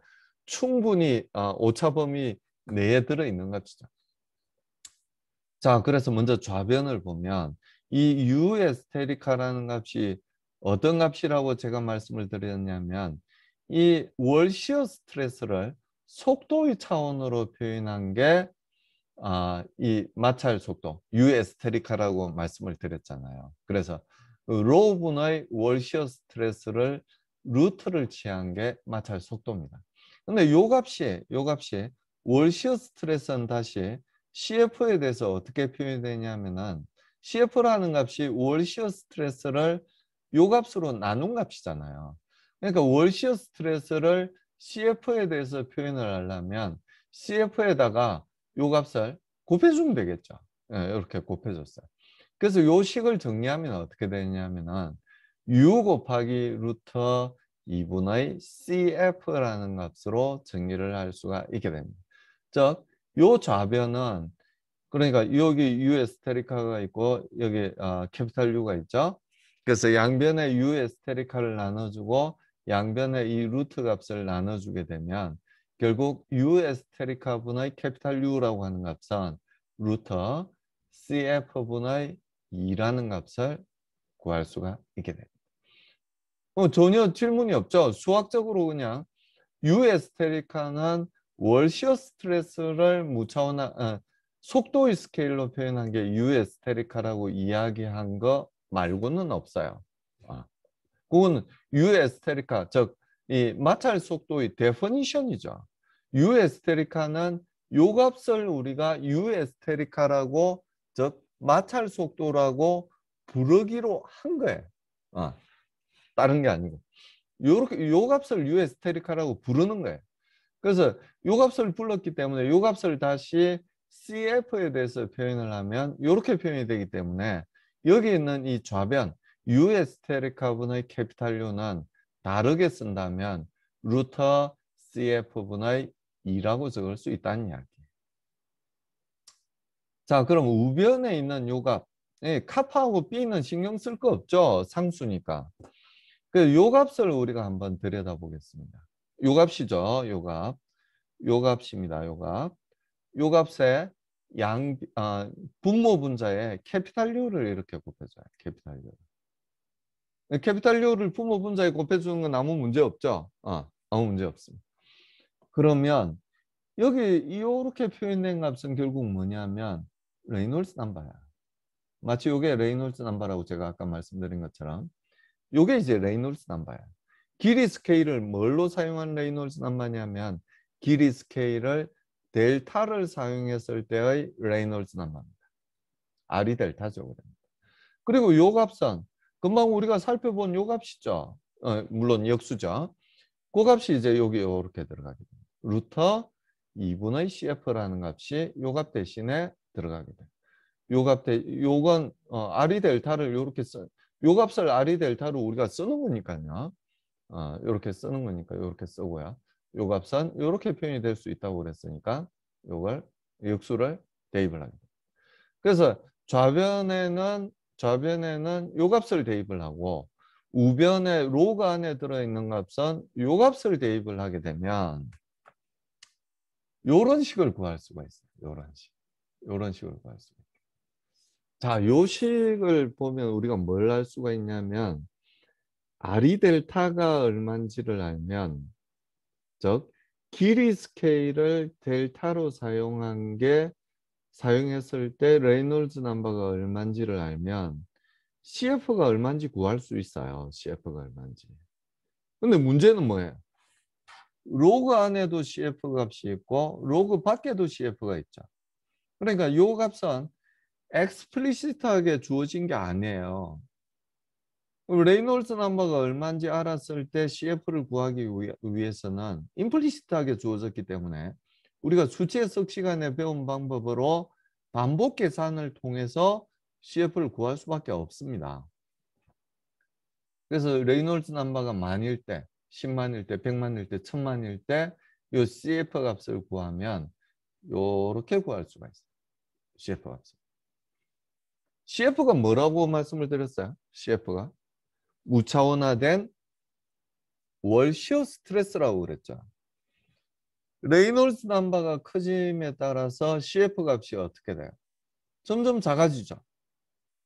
충분히 오차 범위 내에 들어있는 값이죠. 자, 그래서 먼저 좌변을 보면 이 U의 스테리카라는 값이 어떤 값이라고 제가 말씀을 드렸냐면 이 월 시어 스트레스를 속도의 차원으로 표현한 게 이 마찰 속도, U의 스테리카라고 말씀을 드렸잖아요. 그래서 그 로분의 월 시어 스트레스를 루트를 취한 게 마찰 속도입니다. 근데 요 값이 월 시어 스트레스는 다시 CF에 대해서 어떻게 표현이 되냐면은 CF라는 값이 월 시어 스트레스를 요 값으로 나눈 값이잖아요. 그러니까 월 시어 스트레스를 CF에 대해서 표현을 하려면 CF에다가 요 값을 곱해주면 되겠죠. 이렇게 곱해줬어요. 그래서 요 식을 정리하면 어떻게 되냐면은 U 곱하기 루트 2분의 CF라는 값으로 정리를 할 수가 있게 됩니다. 즉, 요 좌변은 그러니까 여기 U의 스테리카가 있고 여기 캐피탈 U가 있죠. 그래서 양변에 U의 스테리카를 나눠주고 양변에 이 루트 값을 나눠주게 되면 결국 U의 스테리카 분의 캐피탈 U라고 하는 값은 루트 CF 분의 2라는 값을 구할 수가 있게 됩니다. 전혀 질문이 없죠. 수학적으로 그냥 U의 스테리카는 월 시어 스트레스를 무차원화 속도의 스케일로 표현한 게 U의 스테리카라고 이야기한 거 말고는 없어요. 그건 U의 스테리카, 즉 이 마찰 속도의 데피니션이죠. U의 스테리카는 요 값을 우리가 U의 스테리카라고 즉 마찰 속도라고 부르기로 한 거예요. 다른 게 아니고. 요렇게 요 값을 U의 스테리카라고 부르는 거예요. 그래서 요 값을 불렀기 때문에 요 값을 다시 CF에 대해서 표현을 하면 이렇게 표현이 되기 때문에 여기 있는 이 좌변 U의 스테레릭 카본의 캐피탈 U는 다르게 쓴다면 루터 CF분의 2라고 적을 수 있다는 이야기. 자, 그럼 우변에 있는 요 값, 카파하고 B는 신경 쓸 거 없죠? 상수니까. 그 요 값을 우리가 한번 들여다보겠습니다. 요 값이죠, 요 값. 요 값입니다, 요 값. 요 값에 분모 분자에 캐피탈 U를 이렇게 곱해줘요. 캐피탈 U. 캐피탈 U를 분모 분자에 곱해주는 건 아무 문제 없죠? 아무 문제 없습니다. 그러면 여기 이렇게 표현된 값은 결국 뭐냐면 레이놀스 넘버야. 마치 이게 레이놀스 넘버라고 제가 아까 말씀드린 것처럼 이게 이제 레이놀스 넘버야. 길이 스케일을 뭘로 사용한 레이놀스 넘버냐면 길이 스케일을 델타를 사용했을 때의 레이놀스 넘버입니다. R이 델타죠. 그리고 요 값은 금방 우리가 살펴본 요 값이죠. 물론 역수죠. 그 값이 이제 여기 이렇게 들어가게 됩니다. 루터 2분의 CF라는 값이 요 값 대신에 들어가게 돼요. 요건 R이 델타를 요렇게 요 값을 R이 델타로 우리가 쓰는 거니까요. 요렇게 쓰는 거니까 요렇게 쓰고요. 요 값은 요렇게 표현이 될 수 있다고 그랬으니까 요걸 역수를 대입을 하게 돼요. 그래서 좌변에는 요 값을 대입을 하고 우변에 로가 안에 들어있는 값은 요 값을 대입을 하게 되면 요런 식을 구할 수가 있어요. 요런 식을 구할 수가 있어요. 자, 요 식을 보면 우리가 뭘 알 수가 있냐면 R이 델타가 얼마인지를 알면 즉 길이 스케일을 델타로 사용했을 때 레이놀즈 넘버가 얼마인지를 알면 CF가 얼마인지 구할 수 있어요. CF가 얼마인지. 근데 문제는 뭐예요? 로그 안에도 CF 값이 있고 로그 밖에도 CF가 있죠. 그러니까 이 값은 explicit하게 주어진 게 아니에요. 레이놀스 넘버가 얼마인지 알았을 때 CF를 구하기 위해서는 임플리시트하게 주어졌기 때문에 우리가 수치해석 시간에 배운 방법으로 반복 계산을 통해서 CF를 구할 수밖에 없습니다. 그래서 레이놀스 넘버가 만일 때, 10만일 때, 100만일 때, 1000만일 때 이 CF 값을 구하면 이렇게 구할 수가 있어요. CF 값을. CF가 뭐라고 말씀을 드렸어요? CF가 무차원화된 월 시어 스트레스라고 그랬죠. 레이놀스 넘버가 커짐에 따라서 CF 값이 어떻게 돼요? 점점 작아지죠.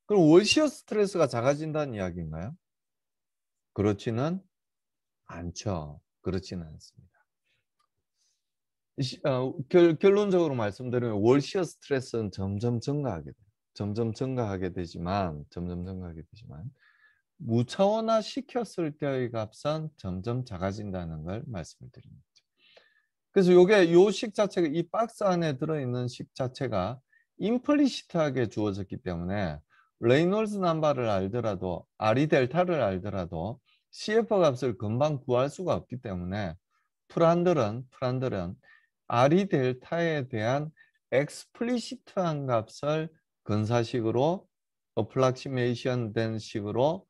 그럼 월 시어 스트레스가 작아진다는 이야기인가요? 그렇지는 않죠. 그렇지는 않습니다. 결론적으로 말씀드리면 월 시어 스트레스는 점점 증가하게 돼요. 점점 증가하게 되지만 무차원화 시켰을 때의 값은 점점 작아진다는 걸 말씀을 드립니다. 그래서 요 식 자체가 이 박스 안에 들어있는 식 자체가 임플리시트하게 주어졌기 때문에 레이놀스 넘버를 알더라도 R이 델타를 알더라도 CF 값을 금방 구할 수가 없기 때문에 프란들은 R이 델타에 대한 explicit한 값을 근사식으로 approximation 된 식으로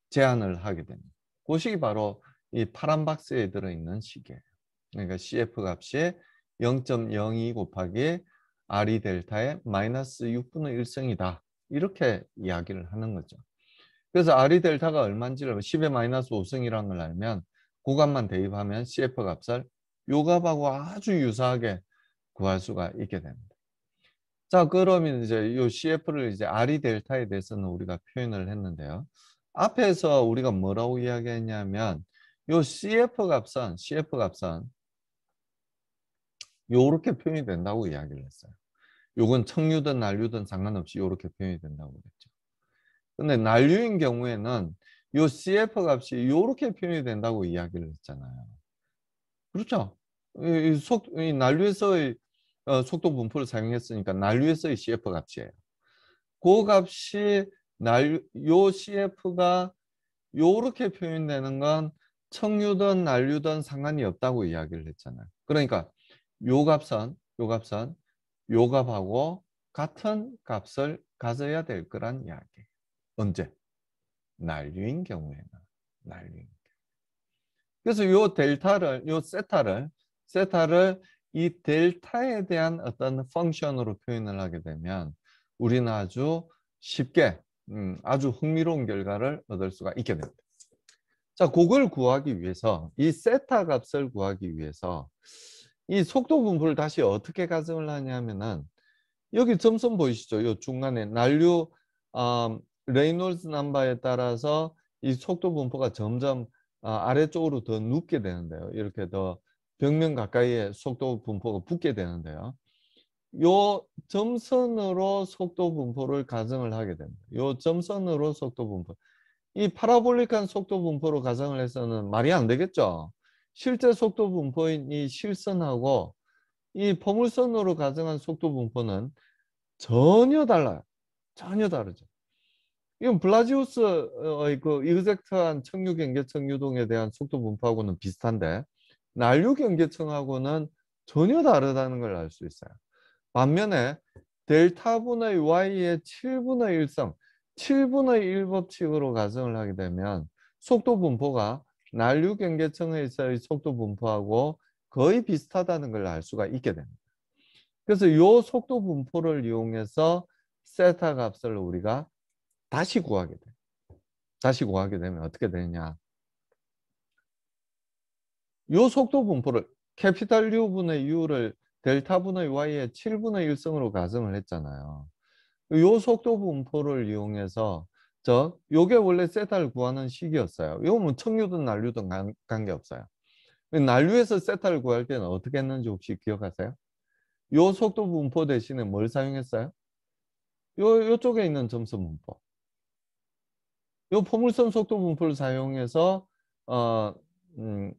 제한을 하게 됩니다. 그 식이 바로 이 파란 박스에 들어있는 식이에요. 그러니까 CF 값이 0.02 곱하기 R이 델타의 마이너스 6분의 1승이다. 이렇게 이야기를 하는 거죠. 그래서 R이 델타가 얼마인지를 10의 마이너스 5승이라는 걸 알면 그 값만 대입하면 CF 값을 요 값하고 아주 유사하게 구할 수가 있게 됩니다. 자, 그러면 이제 요 CF를 이제 R이 델타에 대해서는 우리가 표현을 했는데요. 앞에서 우리가 뭐라고 이야기했냐면 요 CF 값은 요렇게 표현이 된다고 이야기를 했어요. 요건 청류든 난류든 상관없이 요렇게 표현이 된다고 그랬죠. 근데 난류인 경우에는 요 CF 값이 요렇게 표현이 된다고 이야기를 했잖아요. 그렇죠? 이 난류에서의 속도 분포를 사용했으니까 난류에서의 CF 값이에요. 그 값이 요 CF가 요렇게 표현되는 건 청유든 난류든 상관이 없다고 이야기를 했잖아요. 그러니까 요 값은 요 값하고 같은 값을 가져야 될 거란 이야기. 언제? 난류인 경우에는. 난류인. 그래서 요 델타를, 요 세타를 이 델타에 대한 어떤 펑션으로 표현을 하게 되면 우리는 아주 쉽게 아주 흥미로운 결과를 얻을 수가 있게 됩니다. 자, 그걸 구하기 위해서 이 세타 값을 구하기 위해서 이 속도 분포를 다시 어떻게 가정을 하냐면은 여기 점선 보이시죠? 요 중간에 난류 레이놀즈 넘버에 따라서 이 속도 분포가 점점 아래쪽으로 더 눕게 되는데요. 이렇게 더 벽면 가까이에 속도 분포가 붙게 되는데요. 요 점선으로 속도 분포를 가정을 하게 됩니다. 요 점선으로 속도 분포. 이 파라볼릭한 속도 분포로 가정을 해서는 말이 안 되겠죠. 실제 속도 분포인 이 실선하고 이 포물선으로 가정한 속도 분포는 전혀 달라요. 전혀 다르죠. 이건 블라지우스의 그 이그젝트한 청유 경계청 유동에 대한 속도 분포하고는 비슷한데 난류 경계청하고는 전혀 다르다는 걸 알 수 있어요. 반면에 델타분의 y의 7분의 1성, 7분의 1 법칙으로 가정을 하게 되면 속도 분포가 난류 경계청에서의 속도 분포하고 거의 비슷하다는 걸 알 수가 있게 됩니다. 그래서 이 속도 분포를 이용해서 세타 값을 우리가 다시 구하게 돼요. 다시 구하게 되면 어떻게 되느냐. 이 속도 분포를 캐피탈 U분의 U를 델타분의 Y의 7분의 1성으로 가정을 했잖아요. 이 속도 분포를 이용해서 요게 원래 세타를 구하는 식이었어요. 이거 뭐 청류든 난류든 관계없어요. 난류에서 세타를 구할 때는 어떻게 했는지 혹시 기억하세요? 요 속도 분포 대신에 뭘 사용했어요? 요쪽에 있는 점수 분포. 요 포물선 속도 분포를 사용해서 어, 음,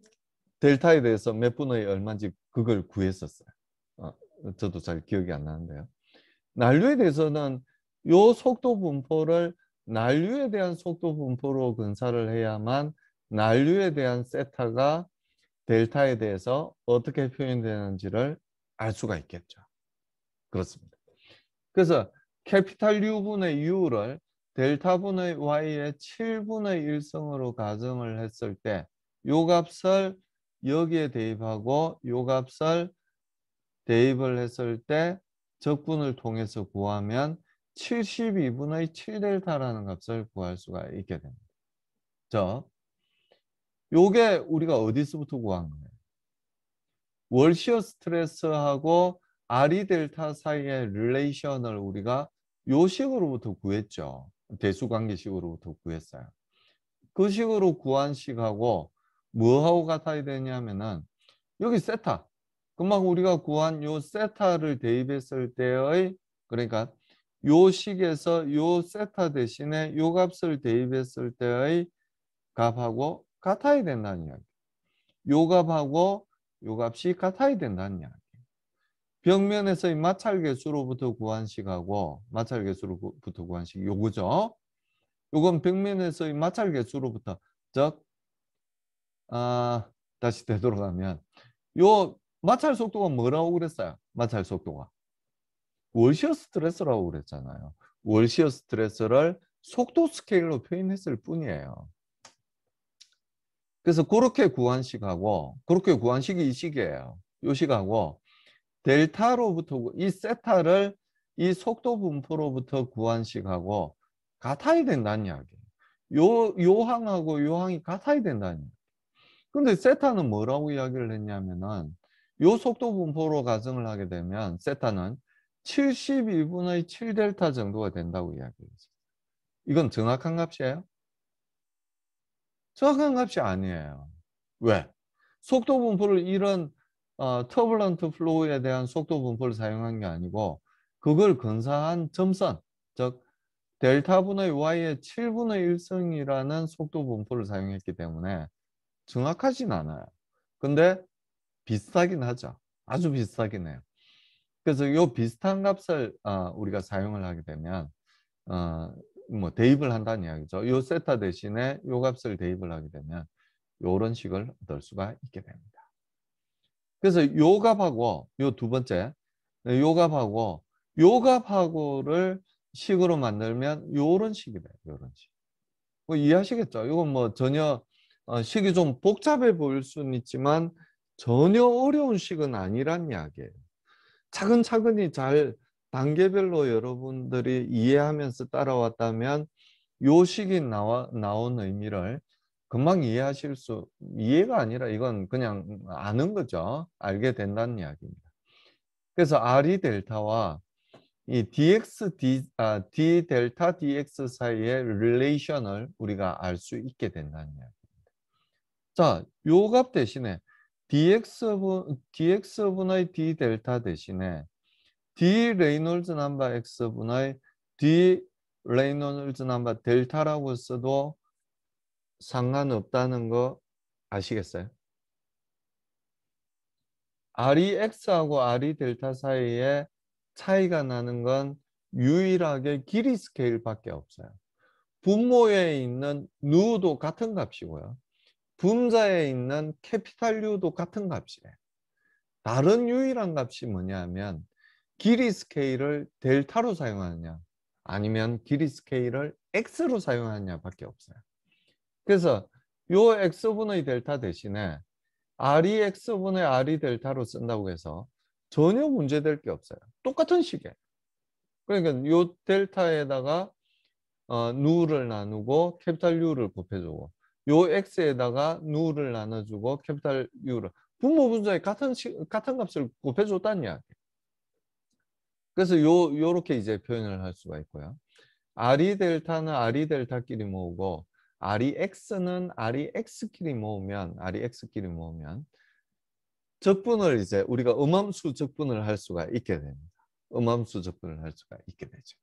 델타에 대해서 몇 분의 얼마인지 그걸 구했었어요. 어, 저도 잘 기억이 안 나는데요. 난류에 대해서는 요 속도 분포를 난류에 대한 속도 분포로 근사를 해야만 난류에 대한 세타가 델타에 대해서 어떻게 표현되는지를 알 수가 있겠죠. 그렇습니다. 그래서 캐피탈 U분의 U를 델타분의 Y의 7분의 1성으로 가정을 했을 때 요 값을 여기에 대입하고 요 값을 대입을 했을 때 적분을 통해서 구하면 72분의 7델타라는 값을 구할 수가 있게 됩니다. 요게 우리가 어디서부터 구한 거예요? 월시어 스트레스하고 R이 델타 사이의 릴레이션을 우리가 요 식으로부터 구했죠. 대수관계식으로부터 구했어요. 그 식으로 구한 식하고 뭐하고 같아야 되냐면은 여기 세타. 금방 우리가 구한 요 세타를 대입했을 때의 그러니까 요 식에서 요 세타 대신에 요 값을 대입했을 때의 값하고 같아야 된다는 이야기. 요 값하고 요 값이 같아야 된다는 이야기. 벽면에서의 마찰계수로부터 구한 식하고 마찰계수로부터 구한 식 요거죠. 요건 벽면에서의 마찰계수로부터 즉 다시 되돌아가면 요 마찰 속도가 뭐라고 그랬어요? 마찰 속도가 월시어 스트레스라고 그랬잖아요. 월시어 스트레스를 속도 스케일로 표현했을 뿐이에요. 그래서 그렇게 구한 식하고 그렇게 구한 식이 이 식이에요. 요 식하고 델타로부터 이 세타를 이 속도 분포로부터 구한 식하고 같아야 된다는 이야기. 요 항하고 요 항이 같아야 된다는 이야기. 근데 세타는 뭐라고 이야기를 했냐면은 요 속도 분포로 가정을 하게 되면 세타는 72분의 7델타 정도가 된다고 이야기했어요. 이건 정확한 값이에요? 정확한 값이 아니에요. 왜? 속도 분포를 이런 터블런트 플로우에 대한 속도 분포를 사용한 게 아니고 그걸 근사한 점선, 즉 델타분의 y의 7분의 1승이라는 속도 분포를 사용했기 때문에 정확하진 않아요. 근데 비슷하긴 하죠. 아주 비슷하긴 해요. 그래서 이 비슷한 값을 우리가 사용을 하게 되면 뭐 대입을 한다는 이야기죠. 이 세타 대신에 이 값을 대입을 하게 되면 이런 식을 얻을 수가 있게 됩니다. 그래서 요값하고 요 두 번째 요값하고를 식으로 만들면 요런 식이 돼요. 요런 식. 뭐 이해하시겠죠? 이건 뭐 전혀 식이 좀 복잡해 보일 수는 있지만 전혀 어려운 식은 아니란 이야기예요. 차근차근히 잘 단계별로 여러분들이 이해하면서 따라왔다면 요 식이 나온 의미를 금방 이해가 아니라 이건 그냥 아는 거죠. 알게 된다는 이야기입니다. 그래서 R이 델타와 이 d 델타 dx 사이의 릴레이션을 우리가 알 수 있게 된다는 이야기입니다. 자, 요 값 대신에 dx분의 d 델타 대신에 d 레이놀즈 넘버 x분의 d 레이놀즈 넘버 델타라고 써도 상관없다는 거 아시겠어요? R이 x하고 R이 델타 사이에 차이가 나는 건 유일하게 길이 스케일밖에 없어요. 분모에 있는 누도 같은 값이고요. 분자에 있는 캐피탈 U도 같은 값이에요. 다른 유일한 값이 뭐냐면 길이 스케일을 델타로 사용하느냐 아니면 길이 스케일을 x로 사용하느냐밖에 없어요. 그래서 요 x분의 델타 대신에 R이 x분의 R이 델타로 쓴다고 해서 전혀 문제될 게 없어요. 똑같은 식이에요. 그러니까 요 델타에다가 누를 나누고 캐피탈 U를 곱해주고 요 x에다가 누를 나눠주고 캐피탈 U를 분모 분자에 같은 값을 곱해줬다는 이야기. 그래서 요렇게 이제 표현을 할 수가 있고요. R이 델타는 R이 델타끼리 모으고 R이 x는 R이 x끼리 모으면 적분을 이제 우리가 음함수 적분을 할 수가 있게 됩니다. 음함수 적분을 할 수가 있게 되죠.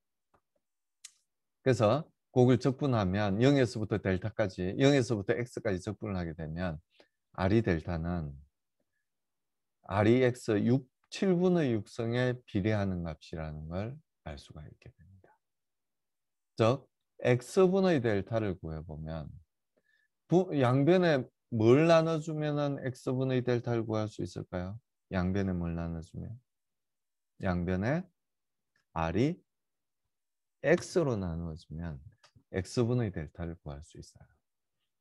그래서 그걸 적분하면 0에서부터 델타까지 0에서부터 x까지 적분을 하게 되면 R이 델타는 R이 x 7분의 6성에 비례하는 값이라는 걸 알 수가 있게 됩니다. 즉 x분의 델타를 구해보면 양변에 뭘 나눠주면 x분의 델타를 구할 수 있을까요? 양변에 뭘 나눠주면? 양변에 R이 x로 나누어지면 x분의 델타를 구할 수 있어요.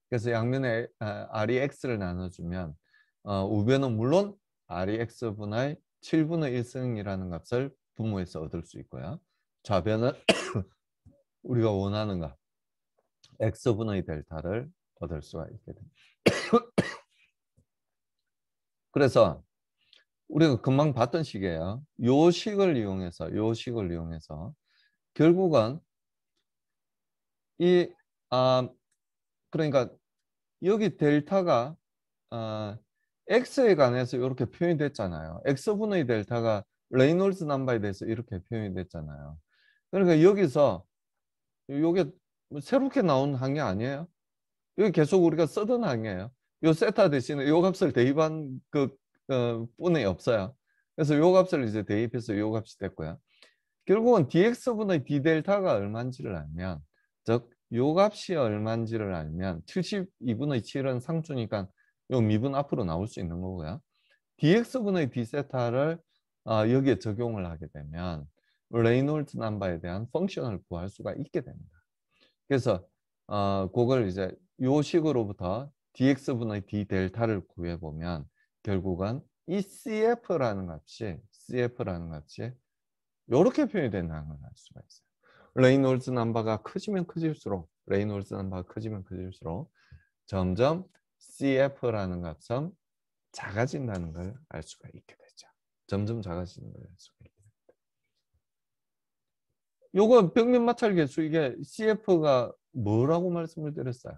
그래서 양면에 R이 x를 나눠주면 우변은 물론 R이 x분의 7분의 1승이라는 값을 분모해서 얻을 수 있고요. 좌변은 우리가 원하는 값 x분의 델타를 얻을 수가 있게 됩니다. 그래서 우리가 금방 봤던 식이에요. 요 식을 이용해서 결국은 이 그러니까 여기 델타가 x에 관해서 이렇게 표현이 됐잖아요. x분의 델타가 레이놀즈 넘버에 대해서 이렇게 표현이 됐잖아요. 그러니까 여기서 이게 새롭게 나온 항이 아니에요. 여기 계속 우리가 쓰던 항이에요. 요 세타 대신에 요 값을 대입한 뿐이 없어요. 그래서 요 값을 이제 대입해서 요 값이 됐고요. 결국은 dx분의 d델타가 얼마인지를 알면, 즉 요 값이 얼마인지를 알면 72분의 7은 상수니까 요 미분 앞으로 나올 수 있는 거고요. dx분의 d세타를 여기에 적용을 하게 되면 레이놀즈 넘버에 대한 펑션을 구할 수가 있게 됩니다. 그래서 그걸 이제 요 식으로부터 dx분의 d델타를 구해보면 결국은 이 cf라는 값이 이렇게 표현이 된다는 걸 알 수가 있어요. 레이놀즈 넘버가 커지면 커질수록 점점 CF라는 값은 작아진다는 걸 알 수가 있게 되죠. 점점 작아지는 걸 알 수가 있게 됩니다. 요거 벽면 마찰 계수 이게 CF가 뭐라고 말씀을 드렸어요?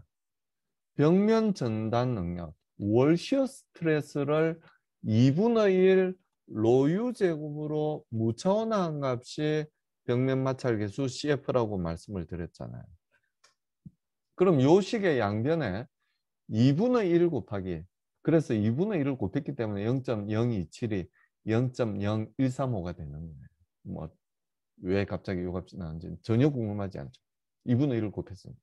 벽면 전단 능력, 월 시어 스트레스를 2분의 1 로유 제곱으로 무차원화한 값이 벽면 마찰 계수 CF라고 말씀을 드렸잖아요. 그럼 요 식의 양변에 2분의 1 곱하기 그래서 2분의 1을 곱했기 때문에 0.027이 0.0135가 되는 거예요. 뭐 왜 갑자기 요 값이 나왔는지 전혀 궁금하지 않죠. 2분의 1을 곱했으니까.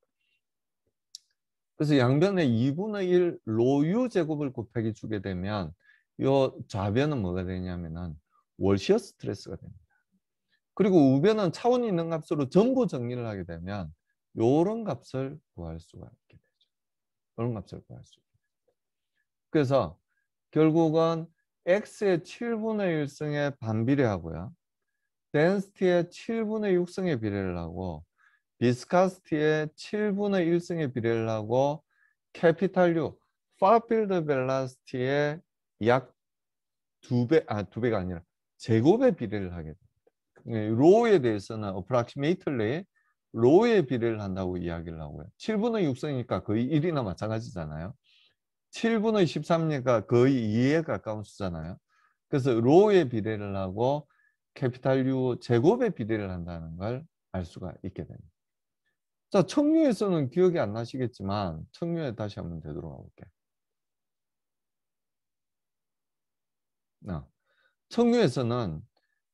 그래서 양변에 2분의 1 로유 제곱을 곱하기 주게 되면 요 좌변은 뭐가 되냐면은 월시어 스트레스가 됩니다. 그리고 우변은 차원이 있는 값으로 전부 정리를 하게 되면 요런 값을 구할 수가 있게 되죠. 요런 값을 구할 수 있게 됩니다. 그래서 결국은 x의 7분의 1승에 반비례하고요. density의 7분의 6승에 비례를 하고 viscosity의 7분의 1승에 비례를 하고 capital U, far field velocity의 약 2배, 2배가 아니라 제곱의 비례를 하게 됩니다. 로우에 대해서는 approximately 로우의 비례를 한다고 이야기를 하고요. 7분의 6승이니까 거의 1이나 마찬가지잖아요. 7분의 13이니까 거의 2에 가까운 수잖아요. 그래서 로우의 비례를 하고 캐피탈 U 제곱의 비례를 한다는 걸 알 수가 있게 됩니다. 자, 청류에서는 기억이 안 나시겠지만 청류에 다시 한번 되돌아가 볼게요. 청류에서는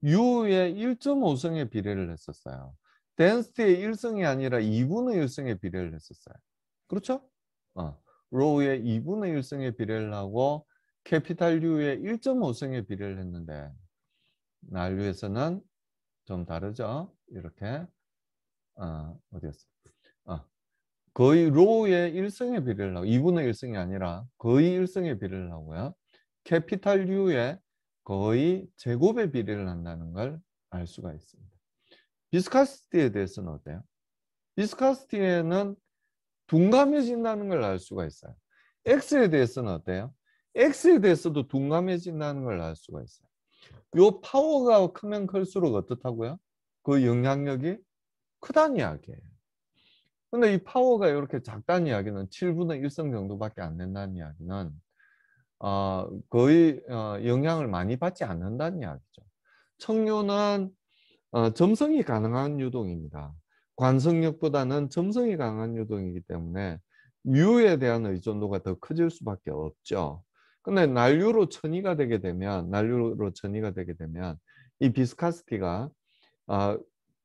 U의 1.5승의 비례를 했었어요. density의 1승이 아니라 2분의 1승의 비례를 했었어요. 그렇죠? 로우의 2분의 1승의 비례를 하고 캐피탈 U의 1.5승의 비례를 했는데 난류에서는 좀 다르죠? 이렇게 어디였어? 거의 로우의 1승의 비례를 하고 2분의 1승이 아니라 거의 1승의 비례를 하고요. 캐피탈 U의 거의 제곱의 비례를 한다는 걸 알 수가 있습니다. 비스카시티에 대해서는 어때요? 비스카시티에는 둔감해진다는 걸 알 수가 있어요. X에 대해서는 어때요? X에 대해서도 둔감해진다는 걸 알 수가 있어요. 요 파워가 크면 클수록 어떻다고요? 그 영향력이 크다는 이야기예요. 근데 이 파워가 이렇게 작다는 이야기는 7분의 1성 정도밖에 안 된다는 이야기는 거의 영향을 많이 받지 않는다는 이야기죠. 청류는 점성이 가능한 유동입니다. 관성력보다는 점성이 강한 유동이기 때문에 뮤에 대한 의존도가 더 커질 수밖에 없죠. 근데 난류로 전이가 되게 되면 이 비스카시티가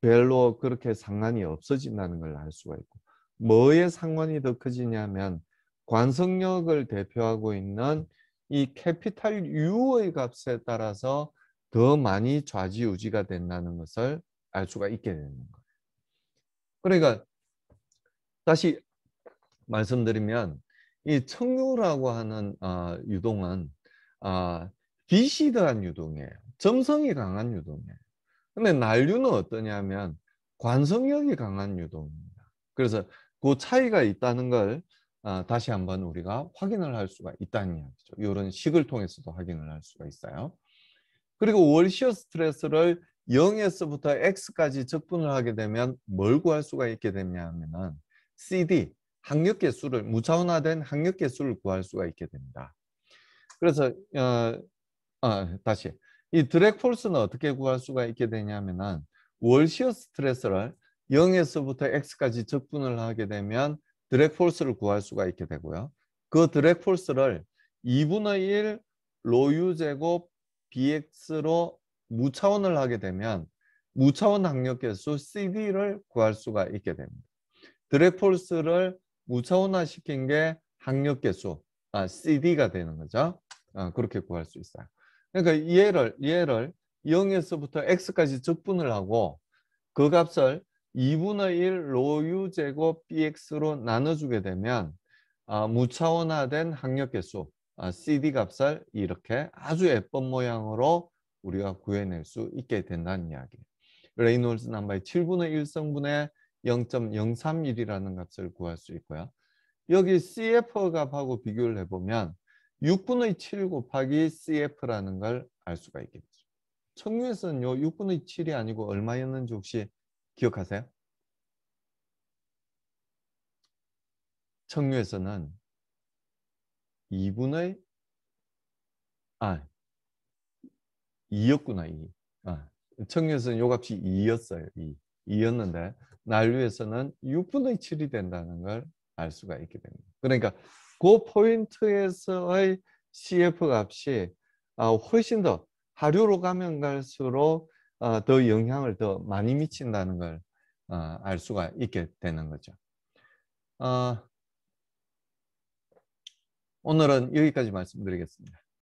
별로 그렇게 상관이 없어진다는 걸 알 수가 있고, 뭐에 상관이 더 커지냐면 관성력을 대표하고 있는 이 캐피탈 U의 값에 따라서 더 많이 좌지우지가 된다는 것을 알 수가 있게 되는 거예요. 그러니까 다시 말씀드리면 이 청류라고 하는 유동은 비시드한 유동이에요. 점성이 강한 유동이에요. 근데 난류는 어떠냐면 관성력이 강한 유동입니다. 그래서 그 차이가 있다는 걸 다시 한번 우리가 확인을 할 수가 있다는 이야기죠. 이런 식을 통해서도 확인을 할 수가 있어요. 그리고 월시어 스트레스를 0에서부터 x까지 적분을 하게 되면 뭘 구할 수가 있게 되냐면은 CD, 항력계수를 무차원화된 항력계수를 구할 수가 있게 됩니다. 그래서 다시 이 드랙 폴스는 어떻게 구할 수가 있게 되냐면은 월시어 스트레스를 0에서부터 x까지 적분을 하게 되면 드랙 폴스를 구할 수가 있게 되고요. 그 드랙 폴스를 2분의 1 로유 제곱 bx로 무차원을 하게 되면 무차원 항력계수 CD를 구할 수가 있게 됩니다. 드랙 폴스를 무차원화 시킨 게 항력계수 CD가 되는 거죠. 그렇게 구할 수 있어요. 그러니까 얘를 0에서부터 x까지 적분을 하고 그 값을 2분의 1 로유 제곱 bx로 나눠주게 되면 무차원화된 항력계수 CD 값을 이렇게 아주 예쁜 모양으로 우리가 구해낼 수 있게 된다는 이야기예요. 레이놀즈 넘버의 7분의 1성분의 0.031이라는 값을 구할 수 있고요. 여기 CF 값하고 비교를 해보면 6분의 7 곱하기 CF라는 걸 알 수가 있겠죠. 청류에서는요 6분의 7이 아니고 얼마였는지 혹시 기억하세요? 청류에서는 2분의 2였구나 2. 청류에서는 요 값이 2였어요. 2였는데 난류에서는 6분의 7이 된다는 걸 알 수가 있게 됩니다. 그러니까 그 포인트에서의 CF 값이 훨씬 더 하류로 가면 갈수록 더 영향을 더 많이 미친다는 걸 알 수가 있게 되는 거죠. 오늘은 여기까지 말씀드리겠습니다.